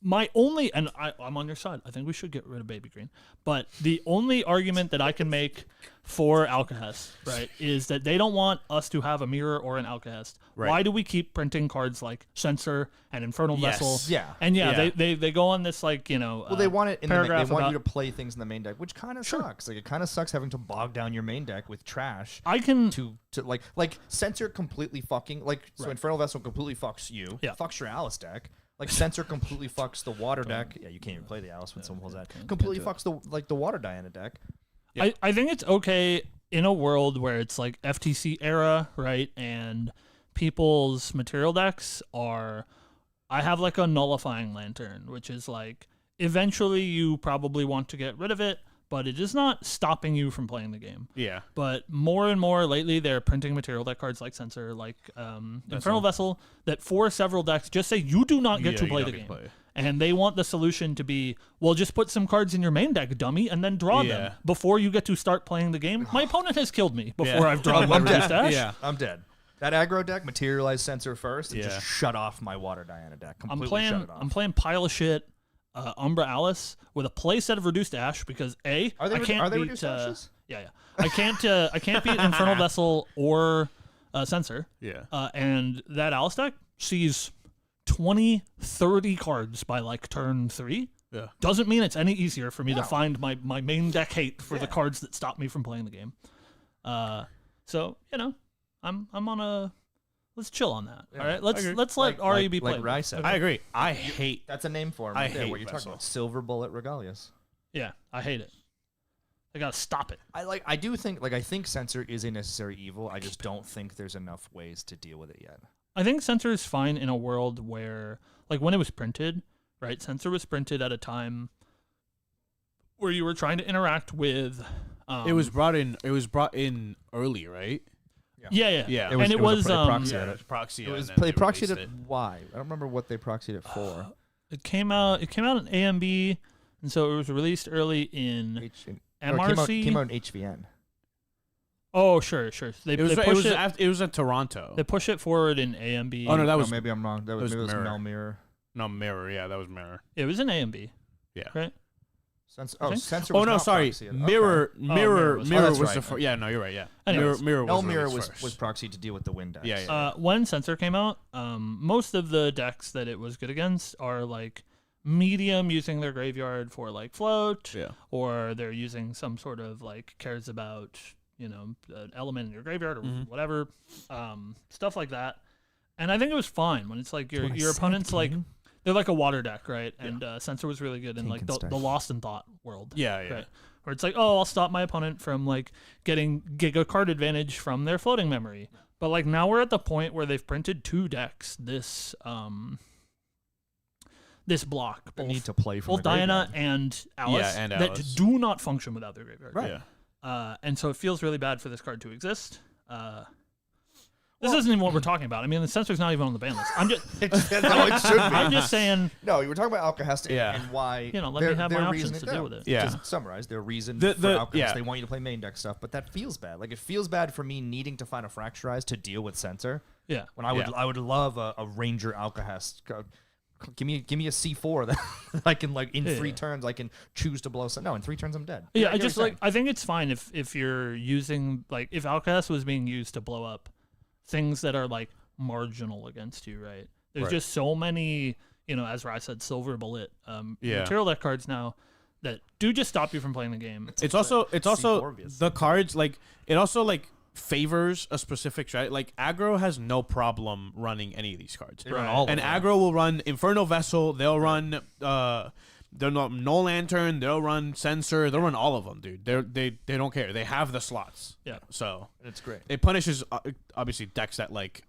My only, and I'm on your side. I think we should get rid of Baby Green. But the only argument that I can make for Alcahest, right, is that they don't want us to have a mirror or an Alcahest. Right. Why do we keep printing cards like Censor and Infernal Yes. Vessel? Yeah. And Yeah. They go on this like, you know, Well, they want it in the main, they paragraph want about, you to play things in the main deck, which kind of sucks. Like it kind of sucks having to bog down your main deck with trash. I can To like Censor completely fucking so Infernal Vessel completely fucks you. Yeah. Fucks your Alice deck. Like Censor completely fucks the water deck. Yeah, you can't even play the Alice when someone holds that. Completely fucks the water Diana deck. I think it's okay in a world where it's like FTC era, right? And people's material decks are. I have like a nullifying lantern, which is like eventually you probably want to get rid of it, but it is not stopping you from playing the game. Yeah. But more and more lately, they're printing material deck cards like Censor, like Infernal Vessel, that for several decks just say you do not get to play the game. And they want the solution to be, well, just put some cards in your main deck, dummy, and then draw them before you get to start playing the game. My opponent has killed me before I've drawn my reduced ash. Yeah. I'm dead. That aggro deck materialized Censor first and Yeah. just shut off my water Diana deck. I'm Completely playing. shut it off. I'm playing pile of shit. Umbra Alice with a play set of reduced ash because Are they I can't beat, reduced ashes? Yeah. I can't beat Infernal Vessel or Censor. Yeah. And that Alice deck sees 20, 30 cards by like turn 3. Yeah. Doesn't mean it's any easier for me to find my main deck hate for the cards that stop me from playing the game. So you know, I'm on a. Let's chill on that. All right, let's let Ari be played. Like Rai said. I agree. I hate. That's a name for him. I Right there, hate what you're talking Vessel. about. Silver Bullet Regalius. Yeah, I hate it. I gotta stop it. I do think I think Censor is a necessary evil. I just don't think there's enough ways to deal with it yet. I think Censor is fine in a world where, like, when it was printed, right? Censor was printed at a time where you were trying to interact with. It was brought in. It was brought in early, right? Yeah. Yeah. And it was Proxia. Yeah, it was Proxia. It was and then they proxied released it. Why? I don't remember what they proxied it for. It came out in AMB, and so it was released early in MRC. Came out in HVN. Oh, sure. They push it. It was at Toronto. They push it forward in AMB. Oh no, that was maybe I'm wrong. That was Mirror. Mel Mirror. no Mirror. Yeah, that was Mirror. It was in AMB. Yeah. Right. Censor. Oh was no, not sorry. Proxy. Okay. Mirror Mirror was- Mirror that's was right. the first. Yeah, no, you're right. Yeah. Anyways. Mirror No was Mirror released was first. proxy to deal with the wind decks. Yeah. When Censor came out, most of the decks that it was good against are like medium, using their graveyard for like float, Yeah. or they're using some sort of like cares about an element in your graveyard or whatever, stuff like that. And I think it was fine when it's like your opponent's like they're like a water deck, right? And Censor was really good in like the Lost in Thought world. Yeah. Right. Where it's like, oh, I'll stop my opponent from like getting giga card advantage from their floating memory. But like now we're at the point where they've printed 2 decks this block, They both, need to play from both the Diana graveyard. and Alice, and that Alice. do not function without their graveyard. Right. Yeah. And so it feels really bad for this card to exist. This isn't even what we're talking about. I mean, the Censor's not even on the ban list. I'm just, No, it should be. I'm just saying. No, you were talking about Alcahest and why. Let me have my options to deal with it. Yeah. Just summarize their reason The- for Alcahest. yeah. They want you to play main deck stuff, but that feels bad. Like it feels bad for me needing to find a Fracturize to deal with Censor. Yeah. When I would love a Ranger Alcahest. Give me a C4 that I can like in 3 turns I can choose to blow. No, in 3 turns I'm dead. Yeah, I get just what you're like I think it's fine if you're using like if Alcahest was being used to blow up things that are like marginal against you, right? There's just so many, as Rai said, silver bullet material deck cards now that do just stop you from playing the game. It's also C4 the cards like it also like favors a specific strategy. Like aggro has no problem running any of these cards. They run all of And them. aggro will run Inferno Vessel. They'll run they'll run No Lantern. They'll run Censor. They'll run all of them, dude. They don't care. They have the slots. Yeah. So It's great. it punishes obviously decks that like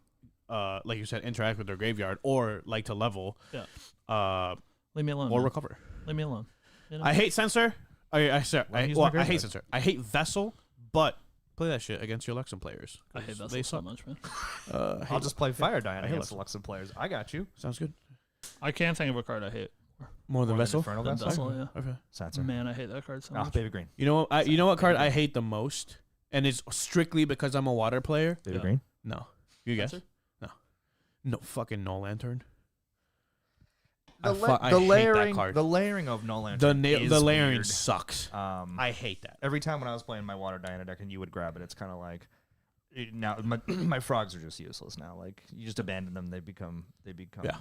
you said, interact with their graveyard or like to level. Yeah. Leave me alone. Or man. recover. Leave me alone. You know? I hate Censor. I use my hate graveyard. Censor. I hate Vessel, but play that shit against your Luxem players. I hate that they so suck. much, man. I'll just play Fire Diana hate against the Luxem players. I got you. Sounds good. I can't think of a card I hate. More than Vessel. Infernal Than Vessel? Vessel, yeah. Okay. Censor. Man, I hate that card so Oh, much. Baby Green. You know what card I hate the most, and it's strictly because I'm a water player. Baby Yeah. Green. No, you guess. Censor? No fucking No Lantern. The, I hate that layering, card. the layering of No The Lantern is the layering weird. sucks. I hate that. every time when I was playing my Water Diana deck and you would grab it, it's kind of like now my frogs are just useless now. Like you just abandon them, they become Yeah.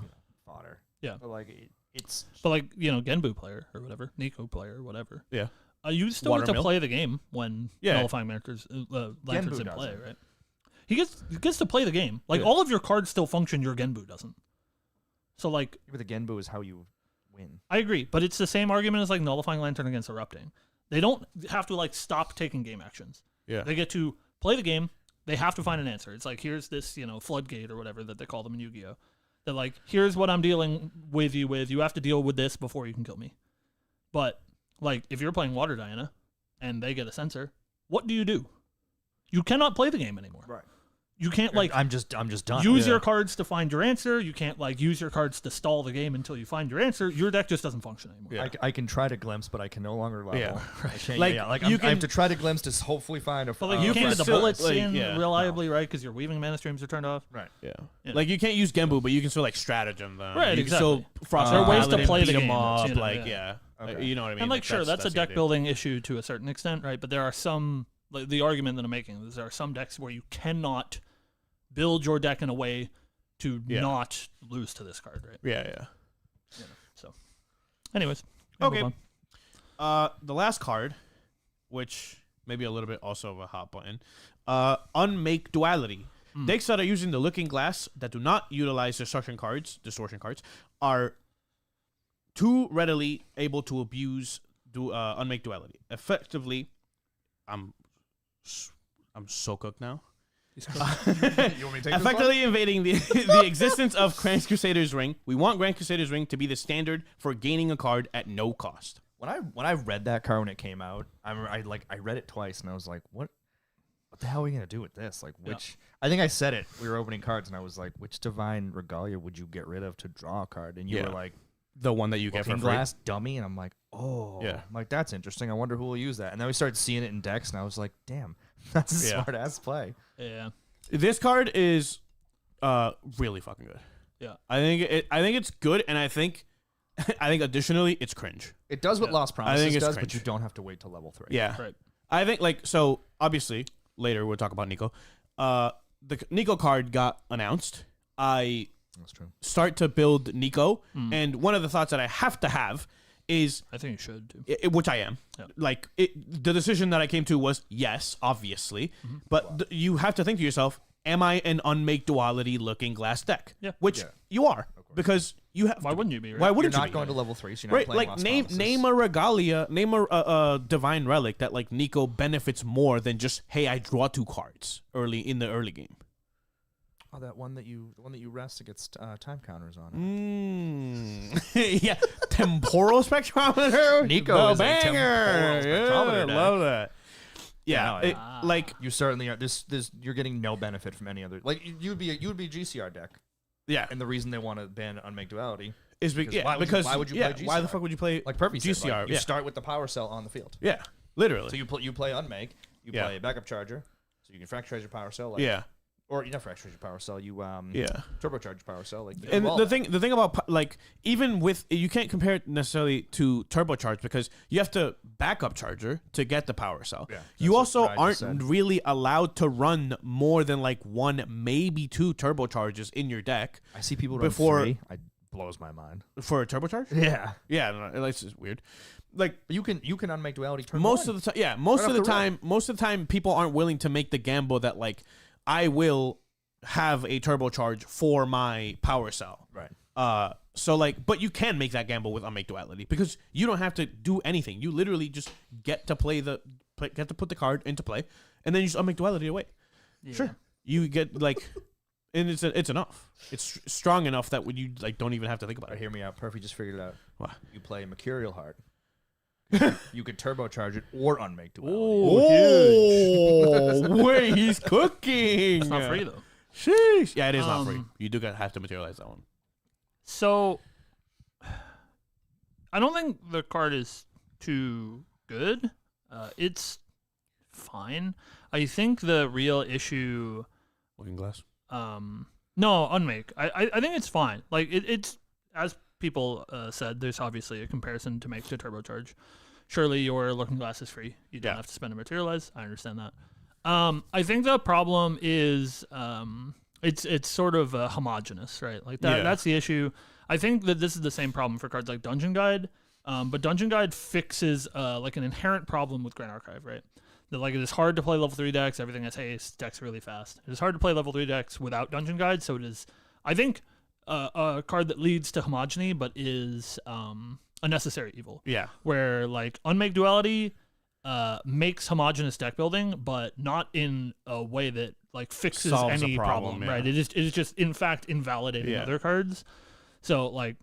you know, fodder. Yeah. But like it's But like, Genbu player or whatever, Nico player, whatever. Yeah. You still get to Watermill. play the game when Yeah. nullifying lanterns Genbu in play, doesn't. right? He gets to play the game. Like Yeah. all of your cards still function. Your Genbu doesn't. So like, but the Genbu is how you win. I agree, but it's the same argument as like nullifying lantern against erupting. They don't have to like stop taking game actions. Yeah. They get to play the game. They have to find an answer. It's like here's this floodgate or whatever that they call them in Yu-Gi-Oh. That like here's what I'm dealing with you with. You have to deal with this before you can kill me. But like if you're playing Water Diana and they get a Censor, what do? You cannot play the game anymore. Right. You can't like I'm just done. use your cards to find your answer. You can't like use your cards to stall the game until you find your answer. Your deck just doesn't function anymore. Yeah. I can try to glimpse, but I can no longer level. Yeah. I can't, Like, like you I have can- to try to glimpse to hopefully find a. But like you you can't can get the still, bullets like, in yeah. reliably, right? Because your weaving mana streams are turned off. Right. Yeah. Yeah. Like you can't use Genbu, but you can still like stratagem them. Right, You can still exactly. Frost There are ways to Paladin, play the beat 'em game, up, you know, like yeah. Okay. you know what I mean. And like sure, that's a the deck idea. building issue to a certain extent, right? But there are some like the argument that I'm making is there are some decks where you cannot build your deck in a way to Yeah. not lose to this card, right? Yeah. So, anyways, we'll Okay. move on. The last card, which maybe a little bit also of a hot button, Unmake Duality. Decks that are using the Looking Glass that do not utilize distortion cards, are too readily able to abuse Unmake Duality. Effectively, I'm so cooked now. You want me to take this one? Effectively invading the existence of Grand Crusader's Ring. We want Grand Crusader's Ring to be the standard for gaining a card at no cost. When I read that card when it came out, I read it twice and I was like, what the hell are we gonna do with this? Like which I think I said it. We were opening cards and I was like, which divine regalia would you get rid of to draw a card? And you were like, The one that you get Looking for free. Glass dummy, and I'm like, oh, Yeah. I'm like that's interesting. I wonder who will use that. And then we started seeing it in decks, and I was like, damn, that's a Yeah. smart ass play. Yeah, This card is really fucking good. yeah. I think it's good, and I think additionally it's cringe. It does what Yeah. Lost Promises it's does, cringe. but you don't have to wait till level 3. Yeah, Right. I think so. Obviously, later we'll talk about Nico. The Nico card got announced. I That's true. start to build Nico, and one of the thoughts that I have to have is I think you should too. which I am. Yeah. Like the decision that I came to was yes, obviously, but you have to think to yourself, am I an Unmake Duality Looking Glass deck? Yeah. Which Yeah. you are, because you have. Why wouldn't you be? Right? Why You're wouldn't you not be? going to level 3, so you're not Right, playing like Lost name Promises. a regalia, name a divine relic that like Nico benefits more than just hey, I draw 2 cards in the early game. Oh, the one that you rest against time counters on it. Yeah, temporal spectrometer. Nico the is a banger. temporal spectrometer Yeah, deck. love that. Yeah, Yeah, no, like You certainly are. This you're getting no benefit from any other. Like you would be a GCR deck, yeah, and the reason they want to ban Unmake Duality, is because why would you play why the GCR? fuck would you play like Perfect said, GCR? like, you yeah, start with the power cell on the field. yeah, literally. So you play Unmake, you Yeah. play a backup charger, so you can fracturize your power cell. Like, yeah, or you not fracturize your power cell. You yeah. turbocharge your power cell. Like you And do all the that. thing about like even with you can't compare it necessarily to turbocharge because you have to backup charger to get the power cell. Yeah, you that's also what I just aren't said. really allowed to run more than like 1, maybe 2 turbocharges in your deck. I see people run before- 3. blows my mind. For a turbocharge? Yeah. Yeah, no, it's just weird. Like You can unmake duality turn most one. of the time, yeah, most Right of the off the time, most of the time, people aren't willing to make the gamble that like I will have a turbocharge for my power cell. Right. So like, but you can make that gamble with unmake duality because you don't have to do anything. You literally just get to get to put the card into play, and then you just unmake duality away. Yeah. Sure, you get like, and it's enough. It's strong enough that when you like don't even have to think about Right, it. hear me out. Perfy just figured it out. What? You play Mercurial Heart. You could turbocharge it or unmake duality. Oh, wait, he's cooking. It's not free though. Sheesh. Yeah, it is not free. You do have to materialize that one. So, I don't think the card is too good. It's fine. I think the real issue, Looking Glass. no, unmake. I think it's fine. Like it's as people said. There's obviously a comparison to make to turbocharge. Surely your Looking Glass is free. You don't have to spend to materialize. I understand that. I think the problem is it's sort of homogenous, right? Like that. Yeah. That's the issue. I think that this is the same problem for cards like Dungeon Guide, but Dungeon Guide fixes like an inherent problem with Grand Archive, right? That like it is hard to play level 3 decks. Everything has haste. Decks really fast. It is hard to play level 3 decks without Dungeon Guide. So it is, I think, a card that leads to homogeny, but is a necessary evil. Yeah. Where like unmake duality makes homogeneous deck building, but not in a way that like fixes Solves a any problem, yeah. right? It is just in fact invalidating Yeah. other cards. So like,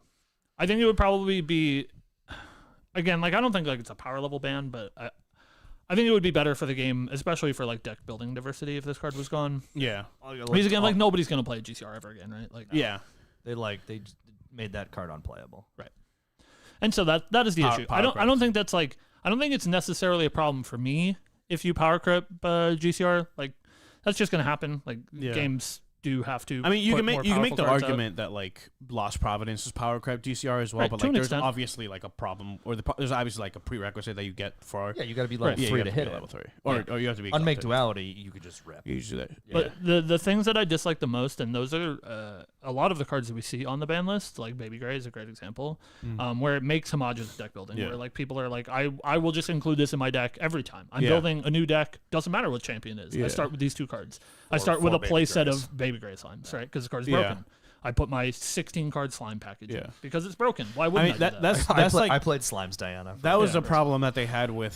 I think it would probably be, again, like I don't think like it's a power level ban, but I think it would be better for the game, especially for like deck building diversity, if this card was gone. Yeah. Because again, like nobody's gonna play GCR ever again, right? Like Yeah. They just made that card unplayable. right. And so that is the issue. I don't think that's like, I don't think it's necessarily a problem for me if you power crip GCR. Like that's just gonna happen. Like games do have to. I mean, you put can more make the powerful cards out. argument that like Lost Providence is power crap GCR as well, Right, but to like an there's extent. obviously like a problem, or there's obviously like a prerequisite that you get for Yeah, you got to be level Right. 3 you to have to hit be it. level 3, or you have to be Unmake exalted. duality, you could just rip. You usually do that. But the things that I dislike the most, and those are a lot of the cards that we see on the ban list, like Baby Gray is a great example, where it makes homogeneous deck building, Yeah. where like people are like, I will just include this in my deck every time. I'm Yeah. building a new deck, doesn't matter what champion is. Yeah. I start with these two cards. I Or start with a 4 Baby play set Grays. of Baby Gray slimes, right? Because the card's Yeah. broken. I put my 16 card slime package in Yeah. because it's broken. Why I wouldn't I, mean do that? that's I like played Slimes Diana. that was Yeah. a problem that they had with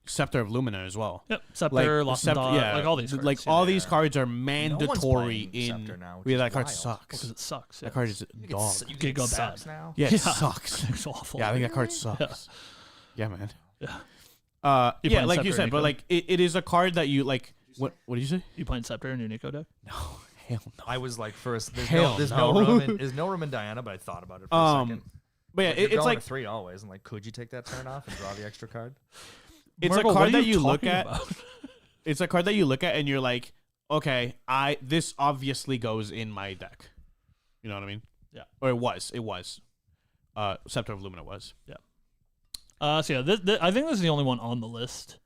Scepter of Lumina as well. Yep, Scepter, Lost and Dot, like all these cards. like all Yeah. these cards are No one's mandatory playing in. Scepter now, which Yeah, is that card wild. sucks. because it sucks. That card is You dog. think Giga it sucks bad. now? Yeah, it Yeah. sucks. It's awful. Yeah, I think that card sucks. Yeah, man. Yeah. Yeah, You playing like you Scepter, said, but Nico? like it is a card that you like. What did you say? You playing Scepter in your Nico deck? No, hell no. I was like, first, there's Hell no no. room in, there's no room in Diana, but I thought about it for a second. But yeah, Like, you're it's going like to 3 always, and like, could you take that turn off and draw the extra card? it's Margo, a what card are that you look talking at. about? It's a card that you look at and you're like, okay, this obviously goes in my deck. You know what I mean? Yeah. Or it was. Scepter of Lumina was. So yeah, I think this is the only one on the list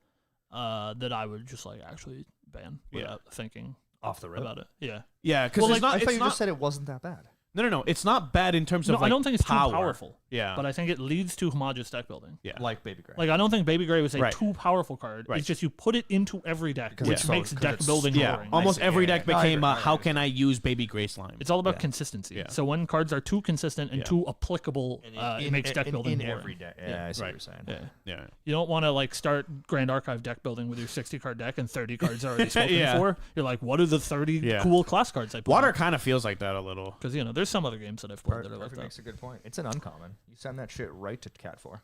that I would just like actually ban without thinking Off the rip. about it. Yeah. Yeah, because Well, it's like, not. I thought It's you not. just said it wasn't that bad. No. It's not bad in terms No, of like I don't think it's power. too powerful. Yeah. But I think it leads to homogeneous deck building. Yeah. Like Baby Gray. Like I don't think Baby Gray was a Right. too powerful card. Right. It's just you put it into every deck, Because which it's so- makes because deck it's- building yeah. boring. Almost see. every Yeah, deck yeah. No, I became agree. how can I use Baby Gray Slime? It's all about Yeah. consistency. Yeah. So when cards are too consistent and Yeah. too applicable, it makes deck building in boring. every deck. Yeah, I see Right. what you're saying. Yeah. Yeah. You don't want to like start Grand Archive deck building with your 60 card deck and 30 cards already spoken Yeah. for. You're like, what are the 30 Yeah. cool class cards I put? Water kind of feels like that a little. Because there's some other games that I've played that are like Perfect that. makes a good point. It's an uncommon. You send that shit right to Cat 4.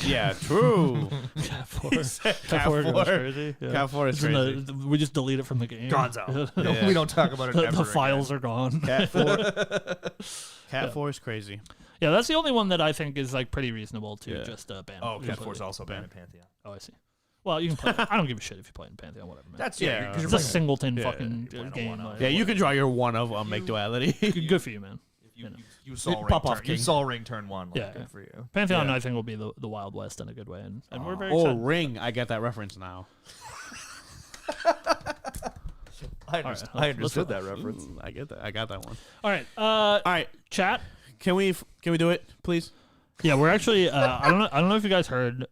Yeah, true. Cat 4. Cat Cat 4 goes 4. crazy. Yeah. Cat 4 is It's in crazy. we just delete it from the game. Gonzo. Yeah. We don't talk about it The, ever the files again. are gone. Cat 4. Cat Yeah. 4 is crazy. Yeah, that's the only one that I think is like pretty reasonable to Yeah. just ban. Oh, Cat 4 is completely. also banned in Pantheon. Oh, I see. Well, you can play. I don't give a shit if you play in Pantheon, whatever, man. That's Yeah. because It's you're a playing. singleton Yeah, fucking you're playing a game. one-up. like, Yeah, you can draw your one of Make Duality. good for you, man. You Sol Ring pop off turn. You king. Sol Ring turn 1. Like, Yeah. good for you. Pantheon, Yeah. I think, will be the Wild West in a good way, and we're very Oh, excited. Ring. I get that reference now. I right, understood let's that reference. I get that. I got that one. All right. All right. Chat. Can we do it, please? Yeah, we're actually. I don't know if you guys heard.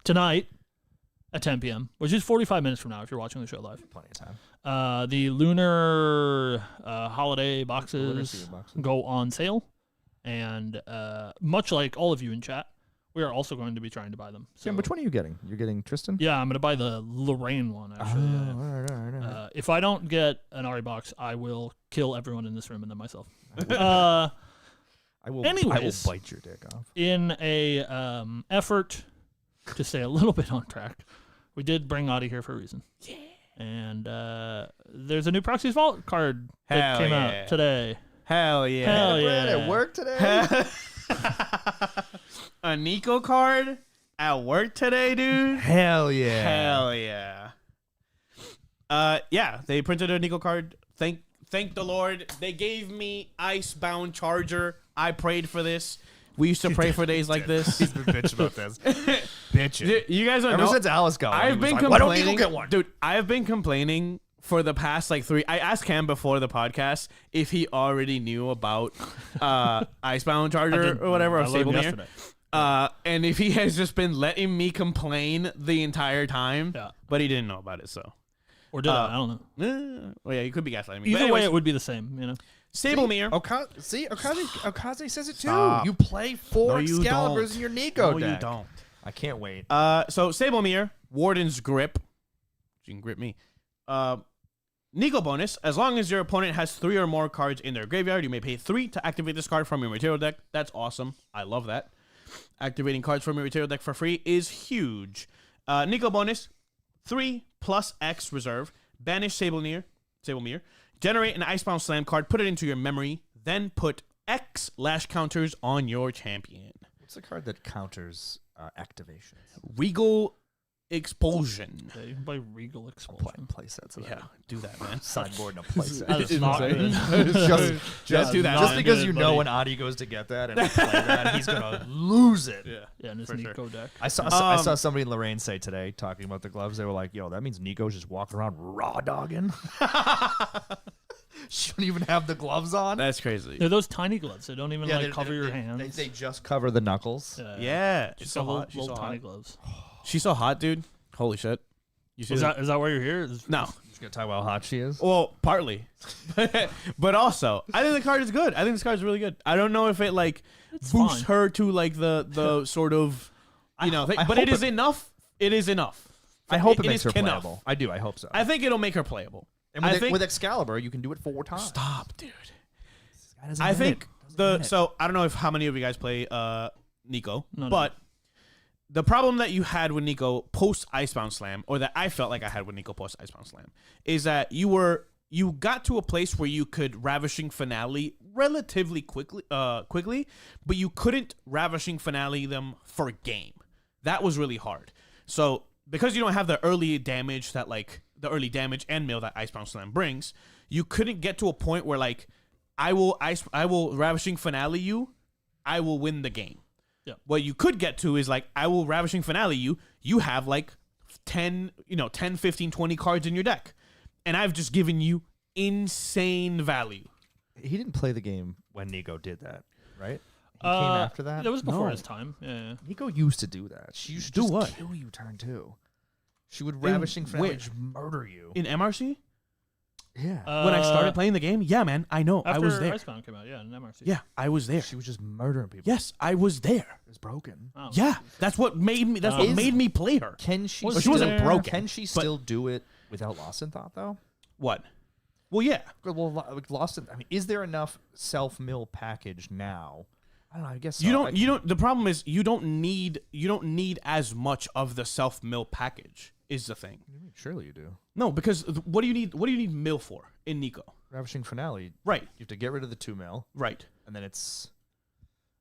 Tonight at 10 p.m., which is 45 minutes from now if you're watching the show live. Plenty of time. The lunar holiday boxes go on sale, and much like all of you in chat, we are also going to be trying to buy them. So, Sam, which one are you getting? You're getting Tristan? yeah, I'm going to buy the Lorraine one, actually. Yeah. All right. If I don't get an Ari box, I will kill everyone in this room and then myself. I will anyways, bite your dick off. In a effort to stay a little bit on track, we did bring Adi here for a reason. Yeah. And there's a new Proxia's Vault card that came out today. Hell yeah. Hell Brad yeah. at work today? A Nico card at work today, dude? Hell yeah. Hell yeah. Yeah, they printed a Nico card. Thank the Lord. They gave me Icebound Charger. I prayed for this. We used to pray for days like this. He's been bitching about this. Bitching. You guys don't Ever know. since Alice got one, I've he been was like, complaining. why don't you get one? Dude, I've been complaining for the past like 3. I asked Cam before the podcast if he already knew about Icebound Charger or whatever, or Stable Mirror. And if he has just been letting me complain the entire time, Yeah. but he didn't know about it, so. Or did I don't know. Well, yeah, you could be gaslighting me. Either way, it would be the same, you know. Stable Mirror. Okaze says it too. Stop. You play 4 No, you Excaliburs don't. in your Nico No, deck. you don't. I can't wait. So Stable Mirror, Warden's Grip. You can grip me. Nico bonus. As long as your opponent has 3 or more cards in their graveyard, you may pay 3 to activate this card from your material deck. That's awesome. I love that. Activating cards from your material deck for free is huge. Nico bonus. 3 plus X reserve. Banish Stable Mirror. Generate an Icebound Slam card. Put it into your memory. Then put X lash counters on your champion. What's the card that counters activations? Regal Expulsion. Yeah, you can buy Regal Expulsion. Play sets of that. Yeah, do that, man. Sideboard and a play set. That is not good. just do that. Just because good, you know buddy. when Adi goes to get that and play that, he's gonna lose it. Yeah, in this Nico deck. I saw somebody in Lorraine say today talking about the gloves. They were like, "Yo, that means Nico's just walking around raw dogging. Shouldn't even have the gloves on." That's crazy. They're those tiny gloves. They don't even cover your hands. They just cover the knuckles. Yeah, she's Just so little, hot. She's little so tiny hot. gloves. She's so hot, dude. Holy shit. You see Is that why you're here? No. Just gonna talk about how hot she is. Well, partly, but also, I think the card is good. I think this card is really good. I don't know if it It's boosts fine. her to the sort of thing, but it is enough. It is enough. I hope it It makes is her enough. playable. I do. I hope so. I think it'll make her playable. And I think with Excalibur, you can do it 4 times. stop, dude. Guy doesn't I get think it. so. I don't know if how many of you guys play Nico, No. but the problem that you had with Nico post Icebound Slam, or that I felt like I had with Nico post Icebound Slam, is that you got to a place where you could Ravishing Finale relatively quickly, but you couldn't Ravishing Finale them for game. That was really hard. So because you don't have the early damage the early damage and mill that Icebound Slam brings, you couldn't get to a point where I will Ravishing Finale you, I will win the game. Yeah. What you could get to is I will Ravishing Finale you. You have 10, 15, 20 cards in your deck. And I've just given you insane value. He didn't play the game when Nico did that, right? He came after that. That was before No. his time. Yeah. Nico used to do that. She used to Do just what? kill you turn 2. She would Ravishing Finale just murder you. In MRC? Yeah. When I started playing the game? Yeah, man. I know. After I was there. Icebound came out, yeah, in MRC. Yeah, I was there. She was just murdering people. Yes, I was there. It was broken. Oh. Yeah, that's what made me. That's what Is- made me play her. Can she? Well, she wasn't broken, Can she still do it without Lost in Thought though? What? Well, yeah. Well, Lost in. I mean, is there enough self mill package now? I don't know. I guess so. You don't. The problem is you don't need as much of the self mill package. Is the thing. Surely you do. No, because what do you need? What do you need mill for in Nico? Ravishing Finale. Right. You have to get rid of the 2 mil, Right. and then it's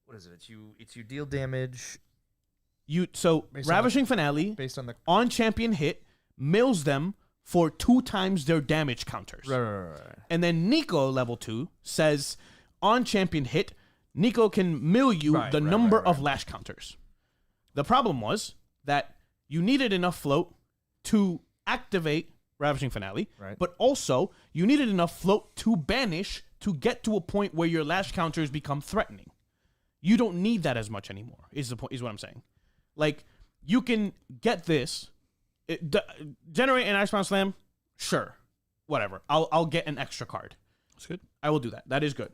what is it? It's you deal damage Based on Ravishing Finale based on the on champion hit mills them for 2 times their damage counters. right. And then Nico level 2 says on champion hit, Nico can mill you the number of lash counters. The problem was that you needed enough float to activate Ravishing Finale. Right. But also, you needed enough float to banish to get to a point where your lash counters become threatening. You don't need that as much anymore. Is what I'm saying. Like, you can get this, generate an Icebound Slam. Sure, whatever. I'll get an extra card. That's good. I will do that. That is good,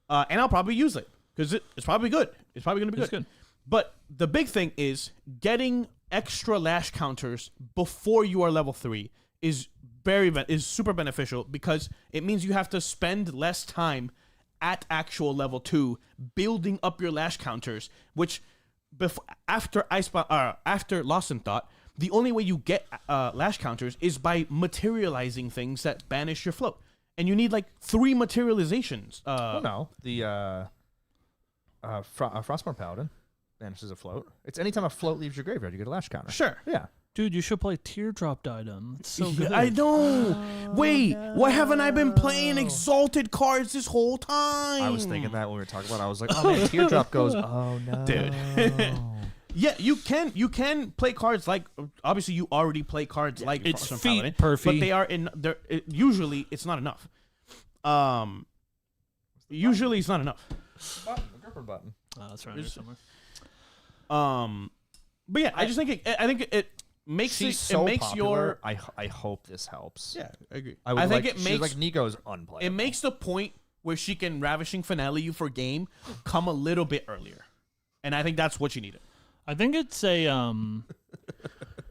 and I'll probably use it because it's probably good. It's probably going to be good. But the big thing is getting extra lash counters before you are level 3 is super beneficial because it means you have to spend less time at actual level 2 building up your lash counters, which after Lost in Thought, the only way you get lash counters is by materializing things that banish your float. And you need like 3 materializations. The Frostborn Paladin banishes a float. It's anytime a float leaves your graveyard, you get a lash counter. Sure. Yeah. Dude, you should play Teardrop Diadem. It's so good. I know. Wait, why haven't I been playing Exalted cards this whole time? I was thinking that when we were talking about it. I was like, oh man, Teardrop goes, oh no. Dude. Yeah, you can play cards like, obviously you already play cards like it's Frostborn feet Paladin, per but feet. they are usually it's not enough. Usually it's not enough. The gripper button. That's right here somewhere. But yeah, I just think it makes She's it so makes popular. I hope this helps. yeah, I agree. I think it makes like Nico's unplayable. it makes the point where she can Ravishing Finale you for game come a little bit earlier, and I think that's what you needed. I think it's a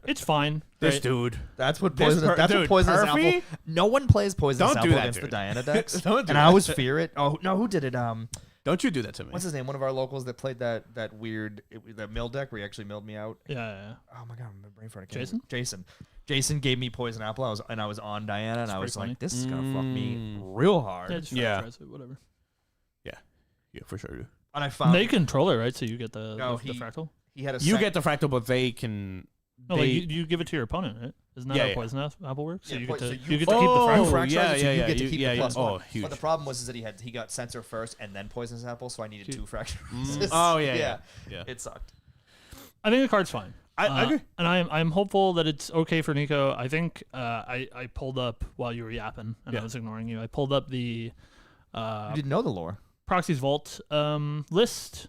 it's fine. Right? Dude. That's what This poison. That's what dude, poisonous Perfy? apple. No one plays poisonous Don't apple do that, against dude. the Diana decks. Don't do and that. I always fear it. Oh no, who did it? Don't you do that to me. What's his name? One of our locals that played that weird that mill deck where he actually milled me out. Yeah. Oh my god, I'm brain fart. Jason gave me poison apple. I was on Diana, and I was pretty like, this is gonna fuck me real hard. Just Yeah. franchise it, whatever. Yeah, for sure. And I found They control it, right? So you get the No, the fractal. he had a You sec- get the fractal, but they can. No, like you give it to your opponent, right? Isn't that Yeah, how yeah. poison apple works? So Yeah, you po- get to so you you- get to keep the Oh, fractal. fractalized, yeah, so you yeah, get to you- keep yeah, the yeah. plus Oh, one. huge. But the problem was that he got censor first and then poisonous apple, so I needed 2 fractures. Oh, yeah. It sucked. I think the card's fine. I agree. And I'm hopeful that it's okay for Nico. I think I pulled up while you were yapping and I was ignoring you. I pulled up the You didn't know the lore. Proxy's Vault list,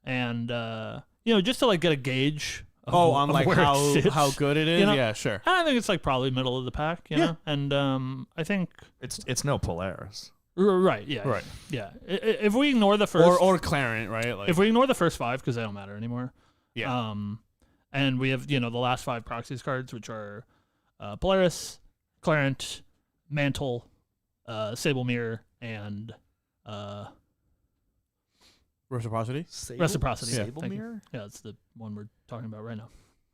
and just to like get a gauge. On like where it sits. how good it is. You know? Yeah, sure. And I think it's like probably middle of the pack, you know. And I think It's no Polaris. right, yeah, Right. yeah. If we ignore the first, Or Clarent, right? Like, if we ignore the first 5 because they don't matter anymore. yeah. And we have the last 5 Proxies cards, which are Polaris, Clarent, Mantle, Sable Mirror, and Reciprocity. Reciprocity. Sable Thank you. mirror. Yeah, that's the one we're talking about right now.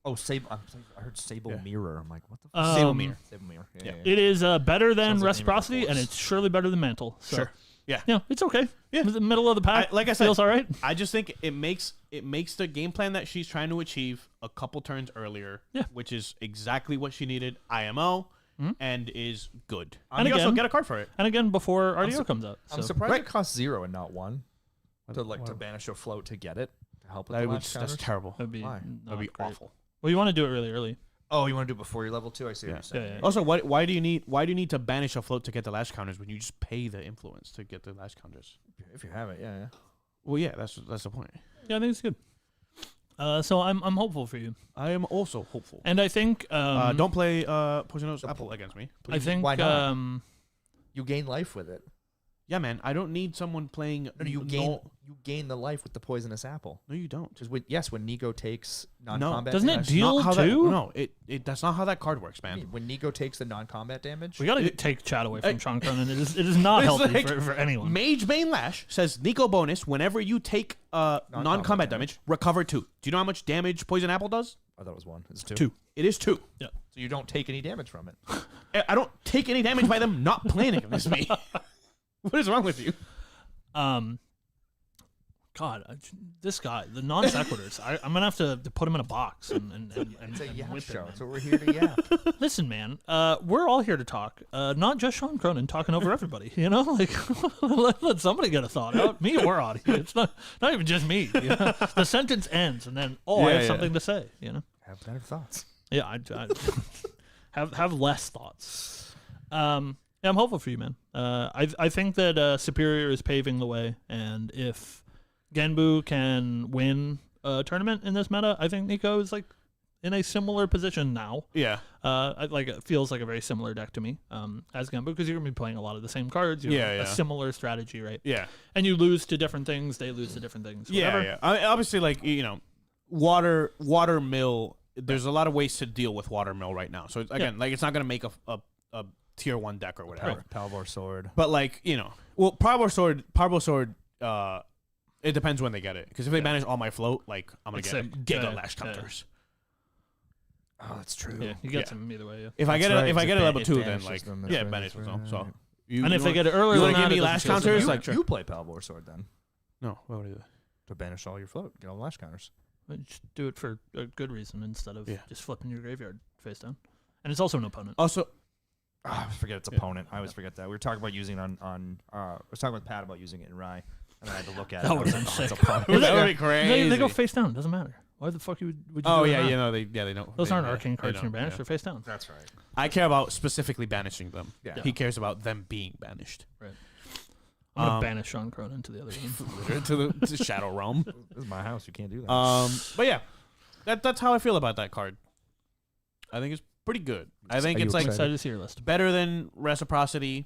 Oh, Sable. I heard Sable Yeah. Mirror. I'm like, what the fuck? Sable Mirror. Sable Mirror. Yeah. It is better than Sounds like Reciprocity, naming a and horse. it's surely better than Mantle. So, Sure. Yeah. it's okay. Yeah. It's the middle of the pack. Like I said, feels all right. I just think it makes the game plan that she's trying to achieve a couple turns earlier. Yeah. Which is exactly what she needed. IMO. Mhm. And is good. And And you also again- get a card for it. And again, before RDO comes out. I'm So. surprised Right. it costs 0 and not 1 to banish a float to get it to help with the lash That's counters. terrible. That'd be Why? not That'd be great. awful. Well, you want to do it really early. Oh, you want to do it before you're level 2? I see what you're saying. Yeah. Also, why do you need to banish a float to get the lash counters when you just pay the influence to get the lash counters? If you have it, yeah. Well, yeah, that's the point. Yeah, I think it's good. So I'm hopeful for you, I am also hopeful. and I think Don't play Poisonous Apple against me, please. I think Why not? You gain life with it. Yeah, man. I don't need someone playing. No, you gain the life with the poisonous apple. No, you don't. Because when Nico takes non-combat, Doesn't it damage, deal Not how too? no, that's not how that card works, man. when Nico takes the non-combat damage, We gotta take Chad away from Sean Cronin. It is not It's healthy like- for anyone. Mage Bane Lash says Nico bonus whenever you take non-combat damage, recover 2. Do you know how much damage Poison Apple does? I thought it was 1. It's 2. 2. It is 2. So you don't take any damage from it. I don't take any damage by them not playing against me. What is wrong with you? This guy, the non sequiturs. I'm gonna have to put him in a box and It's a yap whip show. him. That's what we're here to yap. Listen, man. We're all here to talk. Not just Sean Cronin talking over everybody. You know, like let somebody get a thought out. Me or Audie. It's not even just me. You know? The sentence ends, and then I have something to say. You know. Have better thoughts. Yeah, have less thoughts. Yeah, I'm hopeful for you, man. I think that Superior is paving the way, and if Genbu can win a tournament in this meta, I think Nico is like in a similar position now. Yeah. It feels like a very similar deck to me as Genbu, because you're gonna be playing a lot of the same cards. You have a similar strategy, right? Yeah. And you lose to different things. They lose to different things. Whatever. Yeah. Obviously, like, water mill. There's a lot of ways to deal with water mill right now. So again, like, it's not gonna make a tier 1 deck or whatever. Palvor Sword. But like, Palvor Sword. It depends when they get it. Because if they banish all my float, like, I'm gonna get Giga Lash counters. Oh, that's true. Yeah, you get some either way. Yeah. If I get it level 2, then like them, it banishes them. So and if they get it earlier, you want to give me Lash counters? Like, you play Palvor Sword then. No, what would I do? To banish all your float, get all the Lash counters. Just do it for a good reason instead of just flipping your graveyard face down. And it's also an opponent. Also, I forget its opponent. I always forget that. We were talking about using it on I was talking with Pat about using it in Rye, and then I had to look at that it. That would have been sick. That would be crazy. They go face down. It doesn't matter. Why the fuck would you Oh, do yeah, that? they don't. Those aren't arcane cards in your banish. They're face down. That's right. I care about specifically banishing them. Yeah. He cares about them being banished. Right. I'm going to banish Sean Cronin to the other room. to the Shadow Realm. This is my house. You can't do that. But yeah, that's how I feel about that card. I think it's pretty good. I think it's like excited to see your list. Better than Reciprocity,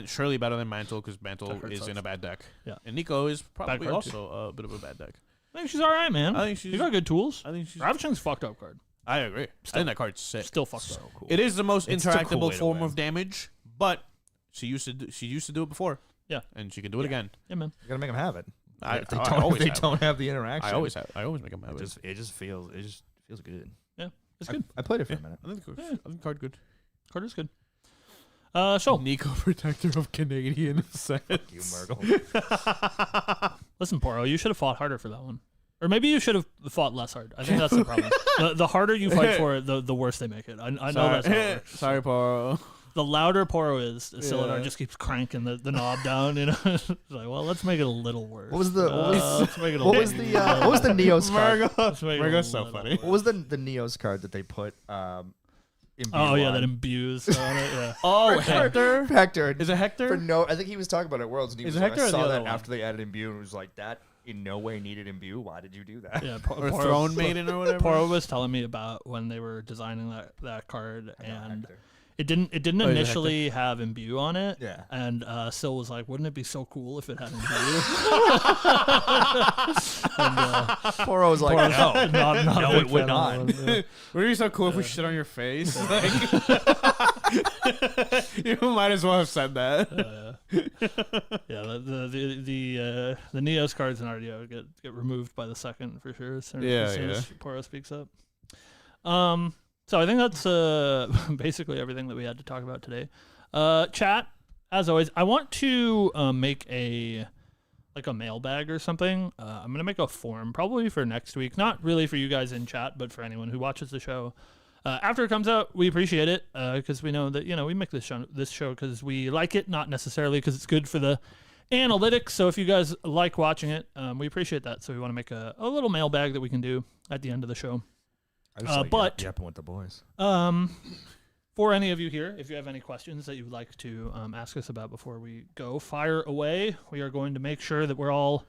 surely better than Mantle, because Mantle is in a bad deck. Yeah. And Nico is probably also too. a bit of a bad deck. I think she's all right, man. I think she's. You got good tools. I think she's. Ravishing's fucked up card. I agree. I think that card's sick. Still fucked up. Cool. It is the most It's a cool interactable way to form win. of damage, but she used to do it before. Yeah. And she can do it again. Yeah, man. You gotta make them have it. I They don't have the interaction. I always make them have it. It just feels good. Yeah, it's good. I played it for a minute. I think the card good. Card is good. So Nico, protector of Canadian set. You Murgle. Listen, Poro, you should have fought harder for that one. Or maybe you should have fought less hard. I think that's the problem. The harder you fight for it, the worse they make it. I know that's how it works. Sorry, Poro. The louder Poro is, Silidar just keeps cranking the knob down. It's like, well, let's make it a little worse. What was the Neos Neos card? Margo's so funny. What was the Neos card that they put? That imbues on it. Yeah. Oh, Hector. Is it Hector? For no, I think he was talking about it at Worlds. And he Is was it like, Hector I or the saw other that one? after they added imbue and was like, that in no way needed imbue. Why did you do that? Yeah, Or Throne Maiden or whatever. Poro was telling me about when they were designing that card, and Hector. it didn't initially have imbue on it. Yeah. And Sil was like, "Wouldn't it be so cool if it had imbue?" Poro was like, no. Not a No, big it would fan not. of it. Would it be so cool if we shit on your face? Like, you might as well have said that. Yeah, the Neos cards in RDO get removed by the second for sure. As soon as Poro speaks up. So I think that's basically everything that we had to talk about today. Chat, as always, I want to make a mailbag or something. I'm gonna make a form probably for next week. Not really for you guys in chat, but for anyone who watches the show. After it comes out, we appreciate it because we know that we make this show because we like it, not necessarily because it's good for the analytics. So if you guys like watching it, we appreciate that. So we want to make a little mailbag that we can do at the end of the show. I just like yapping with the boys. For any of you here, if you have any questions that you would like to ask us about before we go, fire away. We are going to make sure that we're all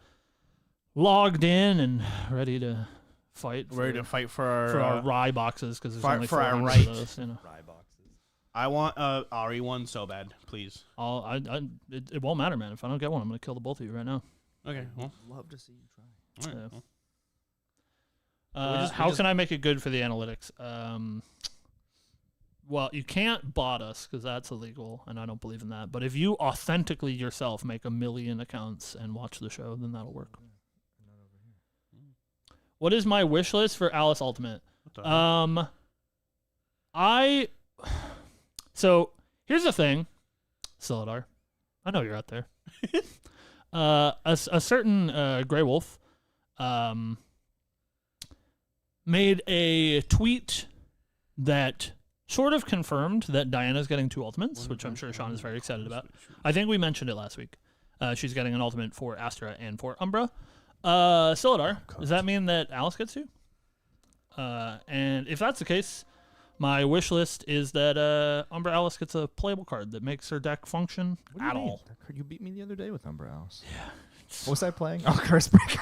logged in and ready to fight. For our rye boxes because there's fight only for our 400 right. of those. Rye boxes. I want Ari one so bad, please. It won't matter, man. If I don't get one, I'm gonna kill the both of you right now. Okay. Well, Love to see you try. all right, Yeah. well. How can I make it good for the analytics? Well, you can't bot us because that's illegal, and I don't believe in that. But if you authentically yourself make 1 million accounts and watch the show, then that'll work. What is my wish list for Alice Ultimate? So here's the thing, Silidar. I know you're out there. A certain Grey Wolf made a tweet that sort of confirmed that Diana's getting 2 ultimates, which I'm sure Sean is very excited about. I think we mentioned it last week. She's getting an ultimate for Astra and for Umbra. Silidar, does that mean that Alice gets 2? And if that's the case, My wish list is that Umbra Alice gets a playable card that makes her deck function What do you at mean? all. You beat me the other day with Umbra Alice. Yeah. What was I playing? Oh, Curse Breaker.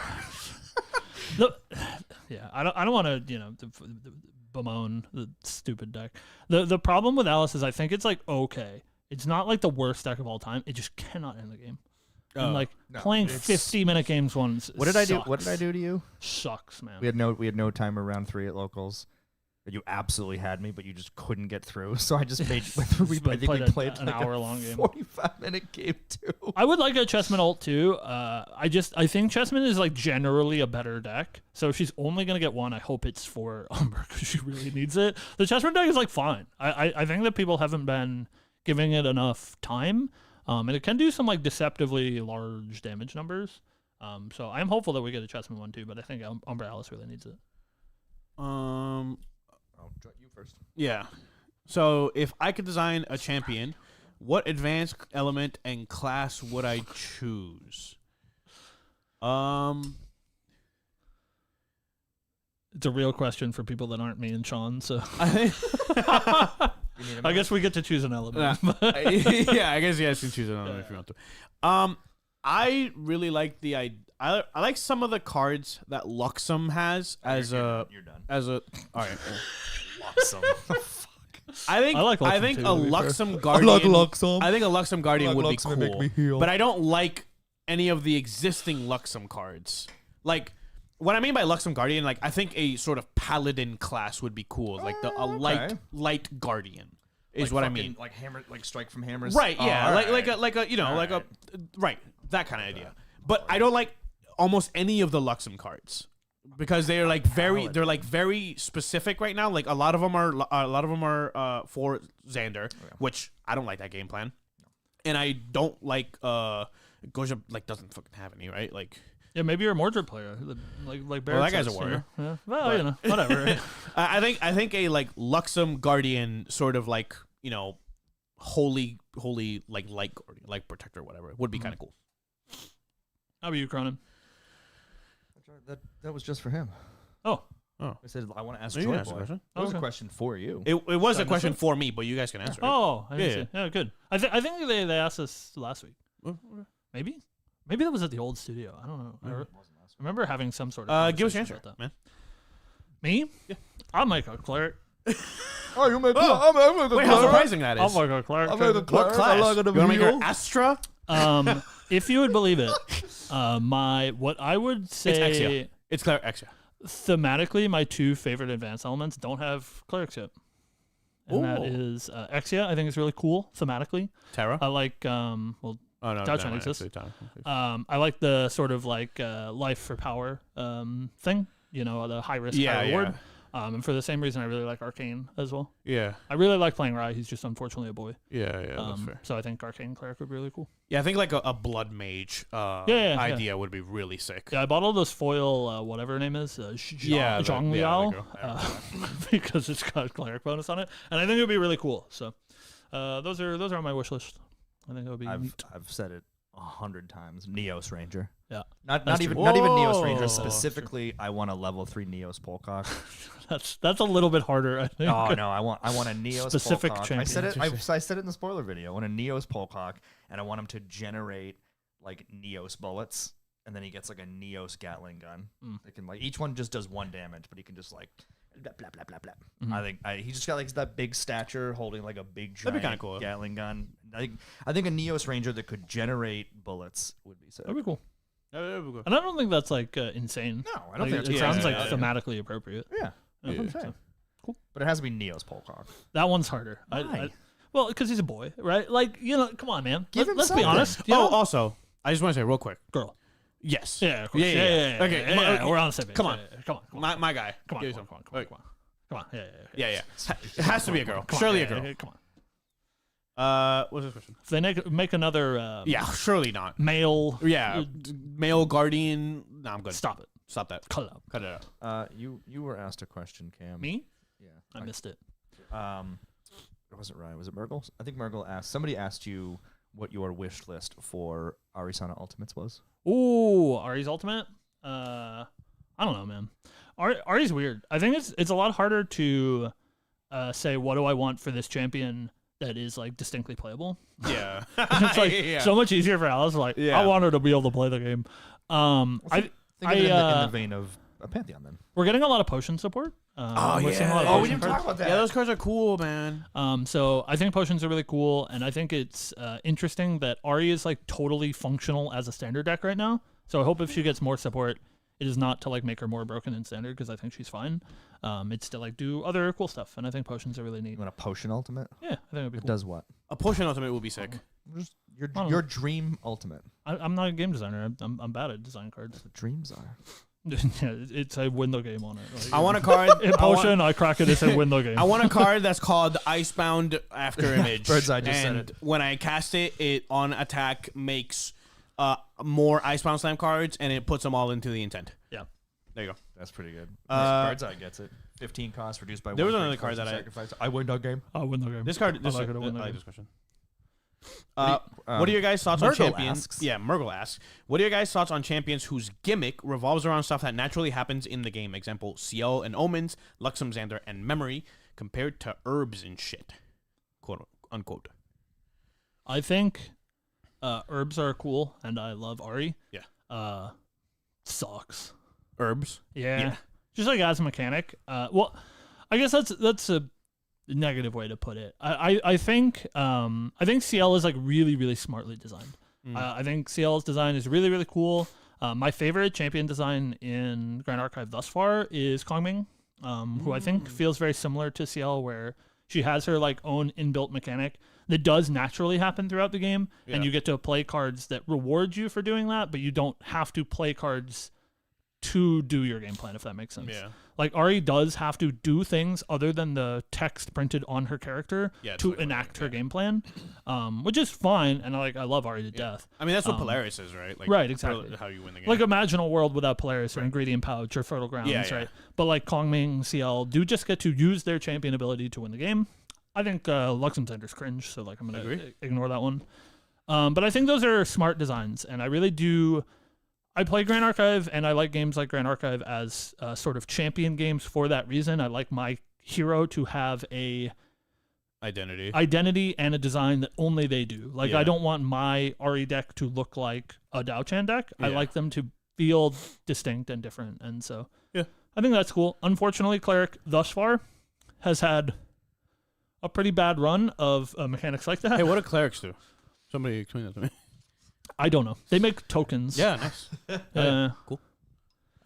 Yeah, I don't want to, bemoan the stupid deck. The problem with Alice is I think it's like okay. It's not like the worst deck of all time. It just cannot end the game. And like playing 50-minute games once. What did I do? What did I do to you? Sucks, man. We had no timer round 3 at locals. You absolutely had me, but you just couldn't get through. So I just made. we played an like hour-long game. 45-minute game too. I would like a Chessman ult too. I think Chessman is like generally a better deck. So if she's only gonna get one, I hope it's for Umber because she really needs it. The Chessman deck is like fine. I think that people haven't been giving it enough time, and it can do some like deceptively large damage numbers. So I'm hopeful that we get a Chessman one too. But I think Umber Alice really needs it. You first. Yeah. So if I could design a champion, what advanced element and class would I choose? It's a real question for people that aren't me and Sean. So I guess we get to choose an element. yeah, I guess you guys can choose another if you want to. I really like the I like some of the cards that Luxem has as You're done. all right. Awesome. I think I like Luxem think too, a to be fair. Luxem Guardian. Luxem. I think a Luxem Guardian would be Luxem and make me cool, heal. but I don't like any of the existing Luxem cards. Like what I mean by Luxem Guardian, like I think a sort of Paladin class would be cool, like a light Guardian is what I mean. Like hammer, like strike from hammers. Right? Yeah, right. like a right that kind of idea. But I don't like almost any of the Luxem cards because they're like very specific right now. Like a lot of them are for Xander, which I don't like that game plan, and I don't like Goja like doesn't fucking have any, right? Like Yeah, maybe you're a Mordred player, like Barrett that guy's says, a warrior. Yeah. Well, whatever. I think a like Luxem Guardian sort of like holy like light guardian, like protector, whatever would be kind of cool. How about you, Cronin? That was just for him. Oh, I said I want to ask You Joy can ask a Boy. question. That was a Okay. question for you. It was Did I a question miss it? for me, but you guys can answer it. oh, I didn't Yeah. see. Yeah, good. I think they asked us last week. Maybe that was at the old studio. I don't know. I remember having some sort of. Give us your conversation answer, about that. man. Me? Yeah. I'll make a cleric. Oh, you make. Wait, how surprising that I'll is. make a cleric. What class? You want to make her Astra? If you would believe it, what I would say. It's Exia. It's Cleric Exia. Thematically, my two favorite advanced elements don't have clerics yet. And that Ooh. is Exia, I think is really cool thematically. Terra? I like, Oh, no. Dodge exists. I like the sort of like life for power thing, the high risk, high reward. And for the same reason, I really like Arcane as well. Yeah. I really like playing Rai. He's just unfortunately a boy. Yeah, that's fair. So I think Arcane Cleric would be really cool. Yeah, I think like a Blood Mage idea would be really sick. Yeah, I bought all those foil, whatever her name is, Zhang Liao, because it's got a cleric bonus on it, and I think it would be really cool. So those are on my wish list. I think it would be. I've said it 100 times. Neos Ranger. Yeah, not even Neos Ranger. Specifically, I want a level 3 Neos Polcock. that's a little bit harder, I think. Oh no, I want a Neos Specific Polcock. champion. I said it. I said it in the spoiler video. I want a Neos Polcock, and I want him to generate like Neos bullets, and then he gets like a Neos Gatling gun. It can like each one just does 1 damage, but he can just like blah blah blah blah blah. I think he just got like that big stature, holding like a big giant That'd be kinda cool. Gatling gun. I think a Neos Ranger that could generate bullets would be sick. That'd be cool. That'd be cool. And I don't think that's like insane. No, I don't Like, think it that's sounds like yeah. thematically appropriate. Yeah, that's what I'm saying. Cool. But it has to be Neos Polcock. That one's harder. Why? Well, because he's a boy, right? Like, come on, man. Give him Let's be something. honest. Also, I just want to say real quick. Girl. Yes. Yeah, of course. Yeah. Okay, Yeah, we're on the same page. Come on. Yeah, come on. My guy. Come on. Give me Come some. on. Come on. Yeah. It has to be a girl. Come on, Surely yeah, a girl. yeah, come on. What's this question? If they make another Yeah, surely not. male. Yeah, male guardian. No, I'm good. Stop it. Stop that. Cut it out. Cut it out. You were asked a question, Cam. Me? Yeah. I missed it. It wasn't Ryan. Was it Murgle? I think Murgle asked. Somebody asked you what your wish list for Arisana Ultimates was. Ooh, Ari's ultimate. I don't know, man. Ari's weird. I think it's a lot harder to say, what do I want for this champion that is like distinctly playable? Yeah. It's like Yeah. so much easier for Alice. Like, Yeah. I want her to be able to play the game. Think of it in the I vein of a Pantheon then. we're getting a lot of potion support. We're seeing a lot of Oh, we potion didn't cards. talk about that. Yeah, those cards are cool, man. So I think potions are really cool, and I think it's interesting that Ari is like totally functional as a standard deck right now. So I hope if she gets more support, it is not to like make her more broken in standard, because I think she's fine. It's to like do other cool stuff, and I think potions are really neat. You want a potion ultimate? Yeah, I think it'd be It cool. does what? A potion ultimate would be sick. Just I don't your know. dream ultimate. I'm not a game designer. I'm bad at design cards. The dreams are. Yeah, it's a window game on it. Like, I want a card. in potion. I crack it. It's a window game. I want a card that's called Icebound After Image. Bird's Eye just said and it. when I cast it, it on attack makes more Icebound Slam cards, and it puts them all into the intent. Yeah. There you go. That's pretty good. Uh, Bird's Eye gets it. 15 cost reduced by There one. was for another each card cost that of I- sacrifice. I win that game. window game. This card. This I like it, a I window like game. this question. What What are your guys' thoughts on Murgle champions? asks. Yeah, Murgle asks. What are your guys' thoughts on champions whose gimmick revolves around stuff that naturally happens in the game? Example: Ciel and Omens, Luxem Xander and Memory, compared to herbs and shit. Quote unquote. I think herbs are cool, and I love Ari. Yeah. Sucks. Herbs. Yeah. Yeah. Just like as a mechanic. Well, I guess that's a negative way to put it. I think CL is like really, really smartly designed. I think CL's design is really, really cool. My favorite champion design in Grand Archive thus far is Kongming, who I think feels very similar to CL, where she has her like own inbuilt mechanic that does naturally happen throughout the game, and you get to play cards that reward you for doing that, but you don't have to play cards to do your game plan, if that makes sense. Yeah. Like Ari does have to do things other than the text printed on her character to like enact her game plan, which is fine, and I love Ari to death. I mean, that's what Polaris is, right? Like, Right, exactly. How you win the game. Like imagine a world without Polaris or Ingredient Pouch or Fertile Grounds, Yeah, yeah. right? But like Kongming, CL do just get to use their champion ability to win the game. I think Luxem Xander's cringe, so like I'm gonna ignore that one. But I think those are smart designs, and I really do. I play Grand Archive, and I like games like Grand Archive as sort of champion games for that reason. I like my hero to have a identity and a design that only they do. Like, I don't want my Ari deck to look like a Dao-Chan deck. I like them to feel distinct and different, and so I think that's cool. Unfortunately, Cleric thus far has had a pretty bad run of mechanics like that. Hey, what do clerics do? Somebody explain that to me. I don't know. They make tokens. Yeah, nice. Cool.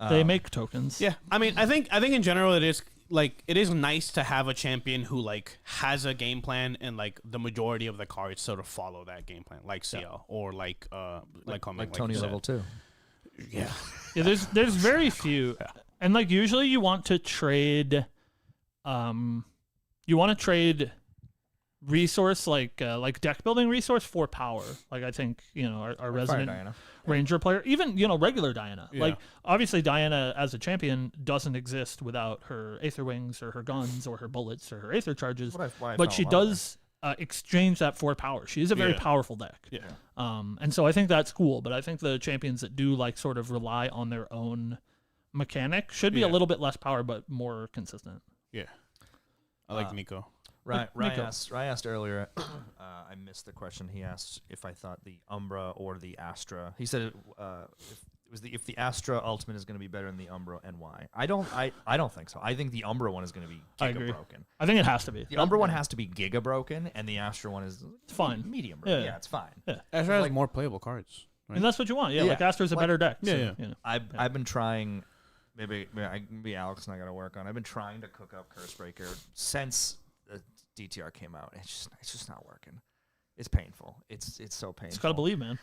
They make tokens. Yeah, I mean, I think in general it is nice to have a champion who like has a game plan, and like the majority of the cards sort of follow that game plan, like CL or like Tony you said. level 2. Yeah. Yeah, there's very few. And like usually you want to trade resource like deck building resource for power. Like I think, our resident Diana. ranger player, even regular Diana. Yeah. Like obviously Diana as a champion doesn't exist without her Aether Wings or her guns or her bullets or her Aether charges. But she does exchange that for power. She is a very powerful deck. Yeah. And so I think that's cool, but I think the champions that do like sort of rely on their own mechanic should be a little bit less power but more consistent. Yeah. I like Nico. Ryan Nico. asked earlier, I missed the question. He asked if I thought the Umbra or the Astra. He said if the Astra Ultimate is going to be better than the Umbra, and why. I don't think so. I think the Umbra one is going to be I agree. giga broken. I think it has to be. The Umbra one has to be giga broken, and the Astra one is fine. Medium broken. Yeah. Yeah, it's fine. Yeah. Astra has more playable cards. Right? And that's what you want. Yeah, Yeah. like Astra's a better deck. So, Yeah. I've been trying. Maybe Alex and I got to work on. I've been trying to cook up Cursebreaker since the DTR came out. It's just not working. It's painful. It's so painful. Just gotta believe, man.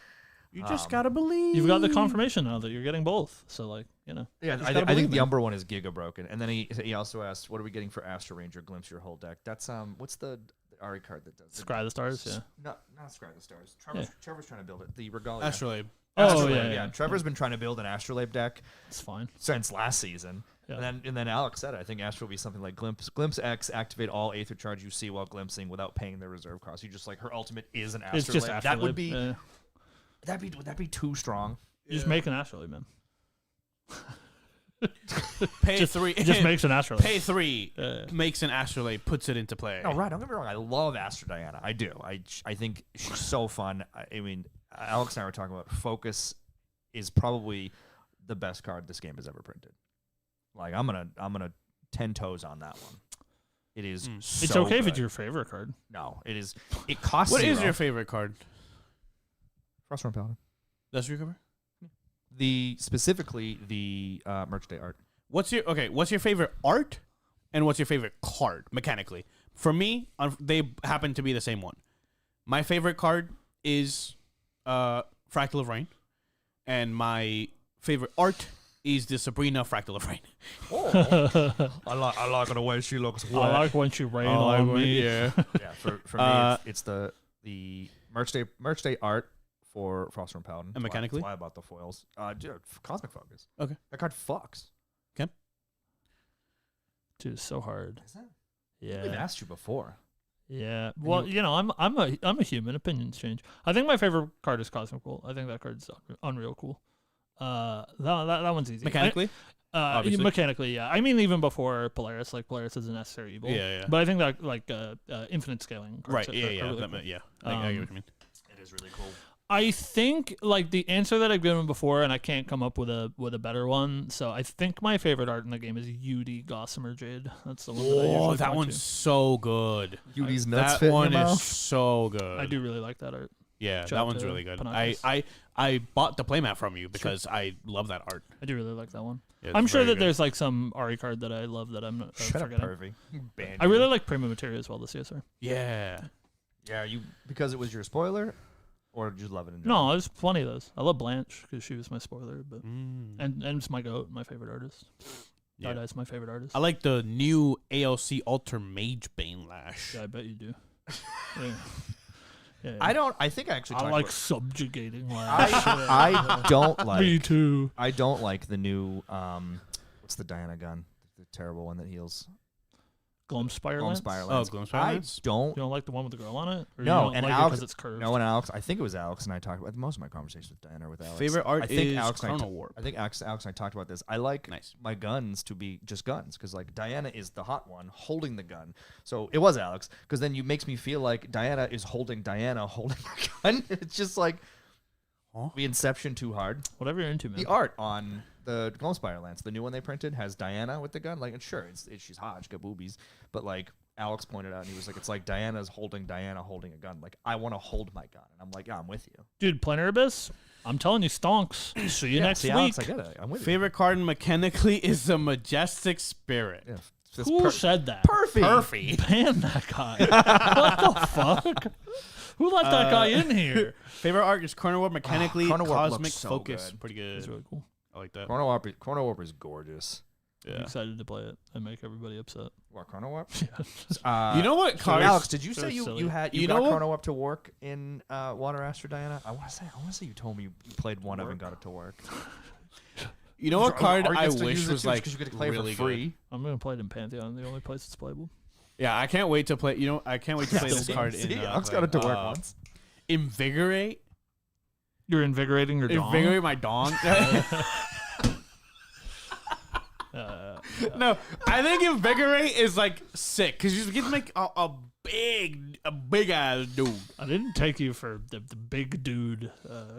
You just gotta believe. You've got the confirmation now that you're getting both. So like, Yeah, just I gotta think believe, the man. Umbra one is giga broken. And then he also asked, what are we getting for Astro Ranger Glimpse your whole deck? That's what's the Ari card that does Scry the Stars, yeah. No, not Scry the Stars. Trevor's trying to build it. The Regalia. Astrolabe. Oh, Astrolabe, yeah. Trevor's been trying to build an Astrolabe deck It's fine. since last season. Yeah. And then Alex said it. I think Astro will be something like Glimpse X, activate all Aether charge you see while glimpsing without paying their reserve cost. You just like her ultimate is an Astrolabe. It's just Astrolabe. That would be yeah. would that be too strong? You just make an Astrolabe, man. Pay 3. It just makes an astrolabe. Pay 3. Makes an astrolabe. Puts it into play. No, right. Don't get me wrong. I love Astro Diana. I do. I think she's so fun. I mean, Alex and I were talking about Focus is probably the best card this game has ever printed. Like I'm gonna 10 toes on that one. It is. So It's okay if good. it's your favorite card. No, it is. It costs. What zero. is your favorite card? Frostborn Paladin? That's your cover. Specifically the merch day art. What's your favorite art, and what's your favorite card mechanically? For me, they happen to be the same one. My favorite card is Fractal of Rain, and my favorite art is the Sabrina Fractal of Rain. Oh, I like the way she looks. I like when she rain on me. Yeah. Yeah, for me, it's the merch day art for Frostborn Paladin. And mechanically? That's why about the foils. Dude, Cosmic Focus. Okay. That card fucks. Dude, it's so hard. Is that? Yeah. I've asked you before. Yeah. Well, I'm a human. Opinions change. I think my favorite card is Cosmic Bolt. I think that card's unreal cool. That one's easy. Mechanically? Obviously. Mechanically, yeah. I mean, even before Polaris, like Polaris is a necessary evil. Yeah. But I think that like infinite scaling cards Right. are Yeah. really That cool. yeah. I get what you mean. It is really cool. I think like the answer that I've given before, and I can't come up with a better one. So I think my favorite art in the game is UD Gossamer Jade. That's the one. That I Oh, usually that point one's to. so good. Yudi's nuts That fit in one your is mouth? so good. I do really like that art. Yeah, Shout that out one's to really good. Panakis. I bought the playmat from you because I love that art. I do really like that one. Yeah, I'm it's sure very that good. there's like some Ari card that I love that I'm not Shut up, forgetting. Pervy. Banned I you. really like Prima Materia as well, the CSR. Yeah. Yeah, you because it was your spoiler, or did you love it in No, general? there's plenty of those. I love Blanche because she was my spoiler, but Mm. and it's my goat, my favorite artist. Yeah. Dada's my favorite artist. I like the new ALC Alter Mage Bane Lash. Yeah, I bet you do. Yeah. Yeah. I think I actually. I talked like about- subjugating. I don't like. Me too. I don't like the new. What's the Diana gun? The terrible one that heals. Gloamspire Gloam Lance? Spire Oh, Lance. Gloamspire I Lance? don't. You don't like the one with the girl on it? Or No, you don't and like Alex- it because it's curved? No, and Alex. I think it was Alex and I talked about most of my conversations with Diana with Alex. Favorite art I think is Alex and I Chrono Warp. I think Alex and I talked about this. I like Nice. my guns to be just guns because like Diana is the hot one holding the gun. So it was Alex because then you makes me feel like Diana is holding Diana holding the gun. It's just like we Inception too hard. Whatever you're into, man. The art on the Gloamspire Lance, the new one they printed, has Diana with the gun. Like, sure, she's hot, she's got boobies, but like Alex pointed out, and he was like, it's like Diana holding a gun. Like, I want to hold my gun, and I'm like, yeah, I'm with you. Dude, Planar Abyss, I'm telling you, stonks. See you next see, week. Alex, I get it. I'm with Favorite card mechanically is the Majestic Spirit. you. Yeah, Who said that? Perfy. Ban that guy. What the fuck? Who let that guy in here? Favorite art is Chrono Warp mechanically. Chrono Warp Cosmic looks so Focus. good. Pretty It's good. really cool. I like that. Chrono Warp is gorgeous. I'm Yeah. excited to play it and make everybody upset. What, Chrono Warp? Yeah. You know what So cards? Alex, did you so say you silly. had You you know got what? Chrono Warp to work in Water Astro Diana? I want to say you told me you played one of them and got it to work. You know what card Or you I get to wish use it was too, like 'cause you get to play it really for free. good? I'm going to play it in Pantheon, the only place it's playable. Yeah, I can't wait to play. You know, I can't wait to play this See, card see, in. Alex got it to work once. Invigorate. You're invigorating your dong? Invigorate my dong. No, I think Invigorate is like sick because you get to make a big ass dude. I didn't take you for the big dude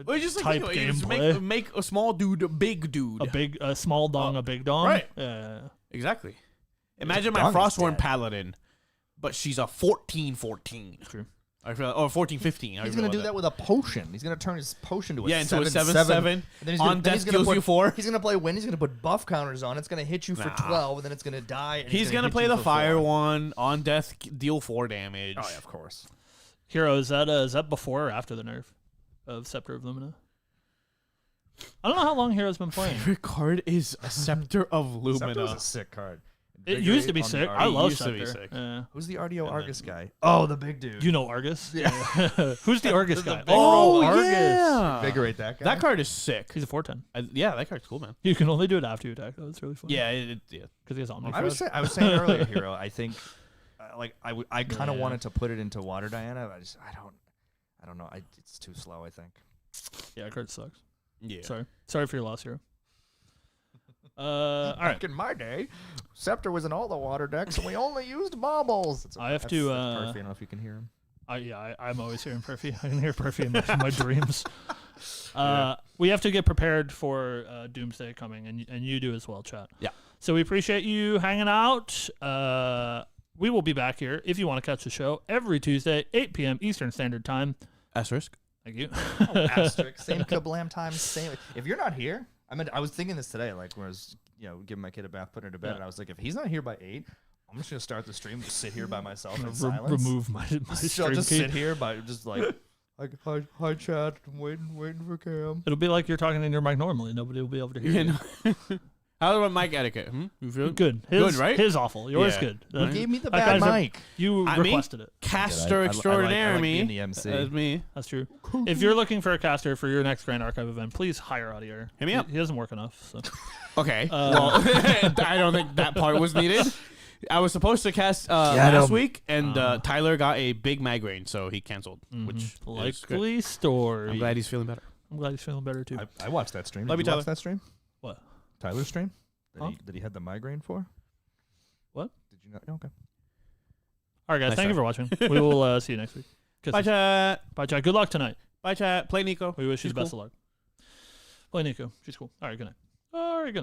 Well, just like type think of it, you just gameplay. make a small dude a big dude. A small dong, a big dong. right. Yeah. Exactly. Imagine my dong is Frostborn dead. Paladin, but she's a 14/14. True. I feel, or 14/15. He's gonna do that with a potion. He's gonna turn his potion to a Yeah, into a 7/7. 7/7. And then he's On gonna, then death he's gonna deals put, you 4. He's gonna play wind. He's gonna put buff counters on. It's gonna hit you for Nah. 12, and then it's gonna die. And He's gonna hit play you the for fire 4. one on death, deal 4 damage. Oh yeah, of course. Hero, is that before or after the nerf of Scepter of Lumina? I don't know how long Hero's been playing. Favorite card is a Scepter of Scepter was Lumina. a sick card. It used to be on the sick. RDO. I love used to be Scepter. sick. Yeah. Who's the RDO And Argus then- guy? Oh, the big dude. You know Argus? Yeah. Who's the Argus The guy? big Oh, roll. Argus. yeah. Invigorate that guy. That card is sick. He's a 410. Yeah, that card's cool, man. You can only do it after you attack, though. It's really fun. Yeah, Because he has Omni. I was saying earlier, Hero. I think, I kind of Yeah. wanted to put it into Water Diana. But I don't know. It's too slow. I think. Yeah, card sucks. Yeah. Sorry for your loss, Hero. All right. Back in my day, Scepter was in all the water decks, and we only used marbles. I have to. Perfy. I don't know if you can hear him. I'm always hearing Perfy. I can hear Perfy in my dreams. We have to get prepared for Doomsday coming, and you do as well, chat. Yeah. So we appreciate you hanging out. We will be back here if you want to catch the show every Tuesday, 8 p.m. Eastern Standard Time. Asterisk. Thank you. Asterisk. Same kablam time. Same. If you're not here, I was thinking this today, like when I was, giving my kid a bath, putting her to bed, and I was like, if he's not here by 8, I'm just gonna start the stream, just sit here by myself in silence. Remove my stream just key. sit here by just like hi chat, I'm waiting for Cam. It'll be like you're talking in your mic normally. Nobody will be able to hear you. How about mic etiquette? You feel Good. Good, right? His awful. Yours Yeah. good. You gave me the That bad guy's mic. You requested it. Caster extraordinaire, I like me. being the MC. That's me. That's true. If you're looking for a caster for your next Grand Archive event, please hire Audier. Hit me up. He doesn't work enough. So. Okay. Well, I don't think that part was needed. I was supposed to cast last week, and Tyler got a big migraine, so he canceled. Which is good. Likely story. I'm glad he's feeling better. I'm glad he's feeling better too. I watched that stream. Love Did you, you watch Tyler. that stream? What? Tyler's stream? Huh? That he had the migraine for? What? Did you not? Okay. All right, guys. Nice Thank you try. for watching. We will see you next week. Kisses. Bye, chat. Bye, chat. Good luck tonight. Bye, chat. Play Nico. We wish you She's the best cool. of luck. Play Nico. She's cool. All right, good night. All right, good night.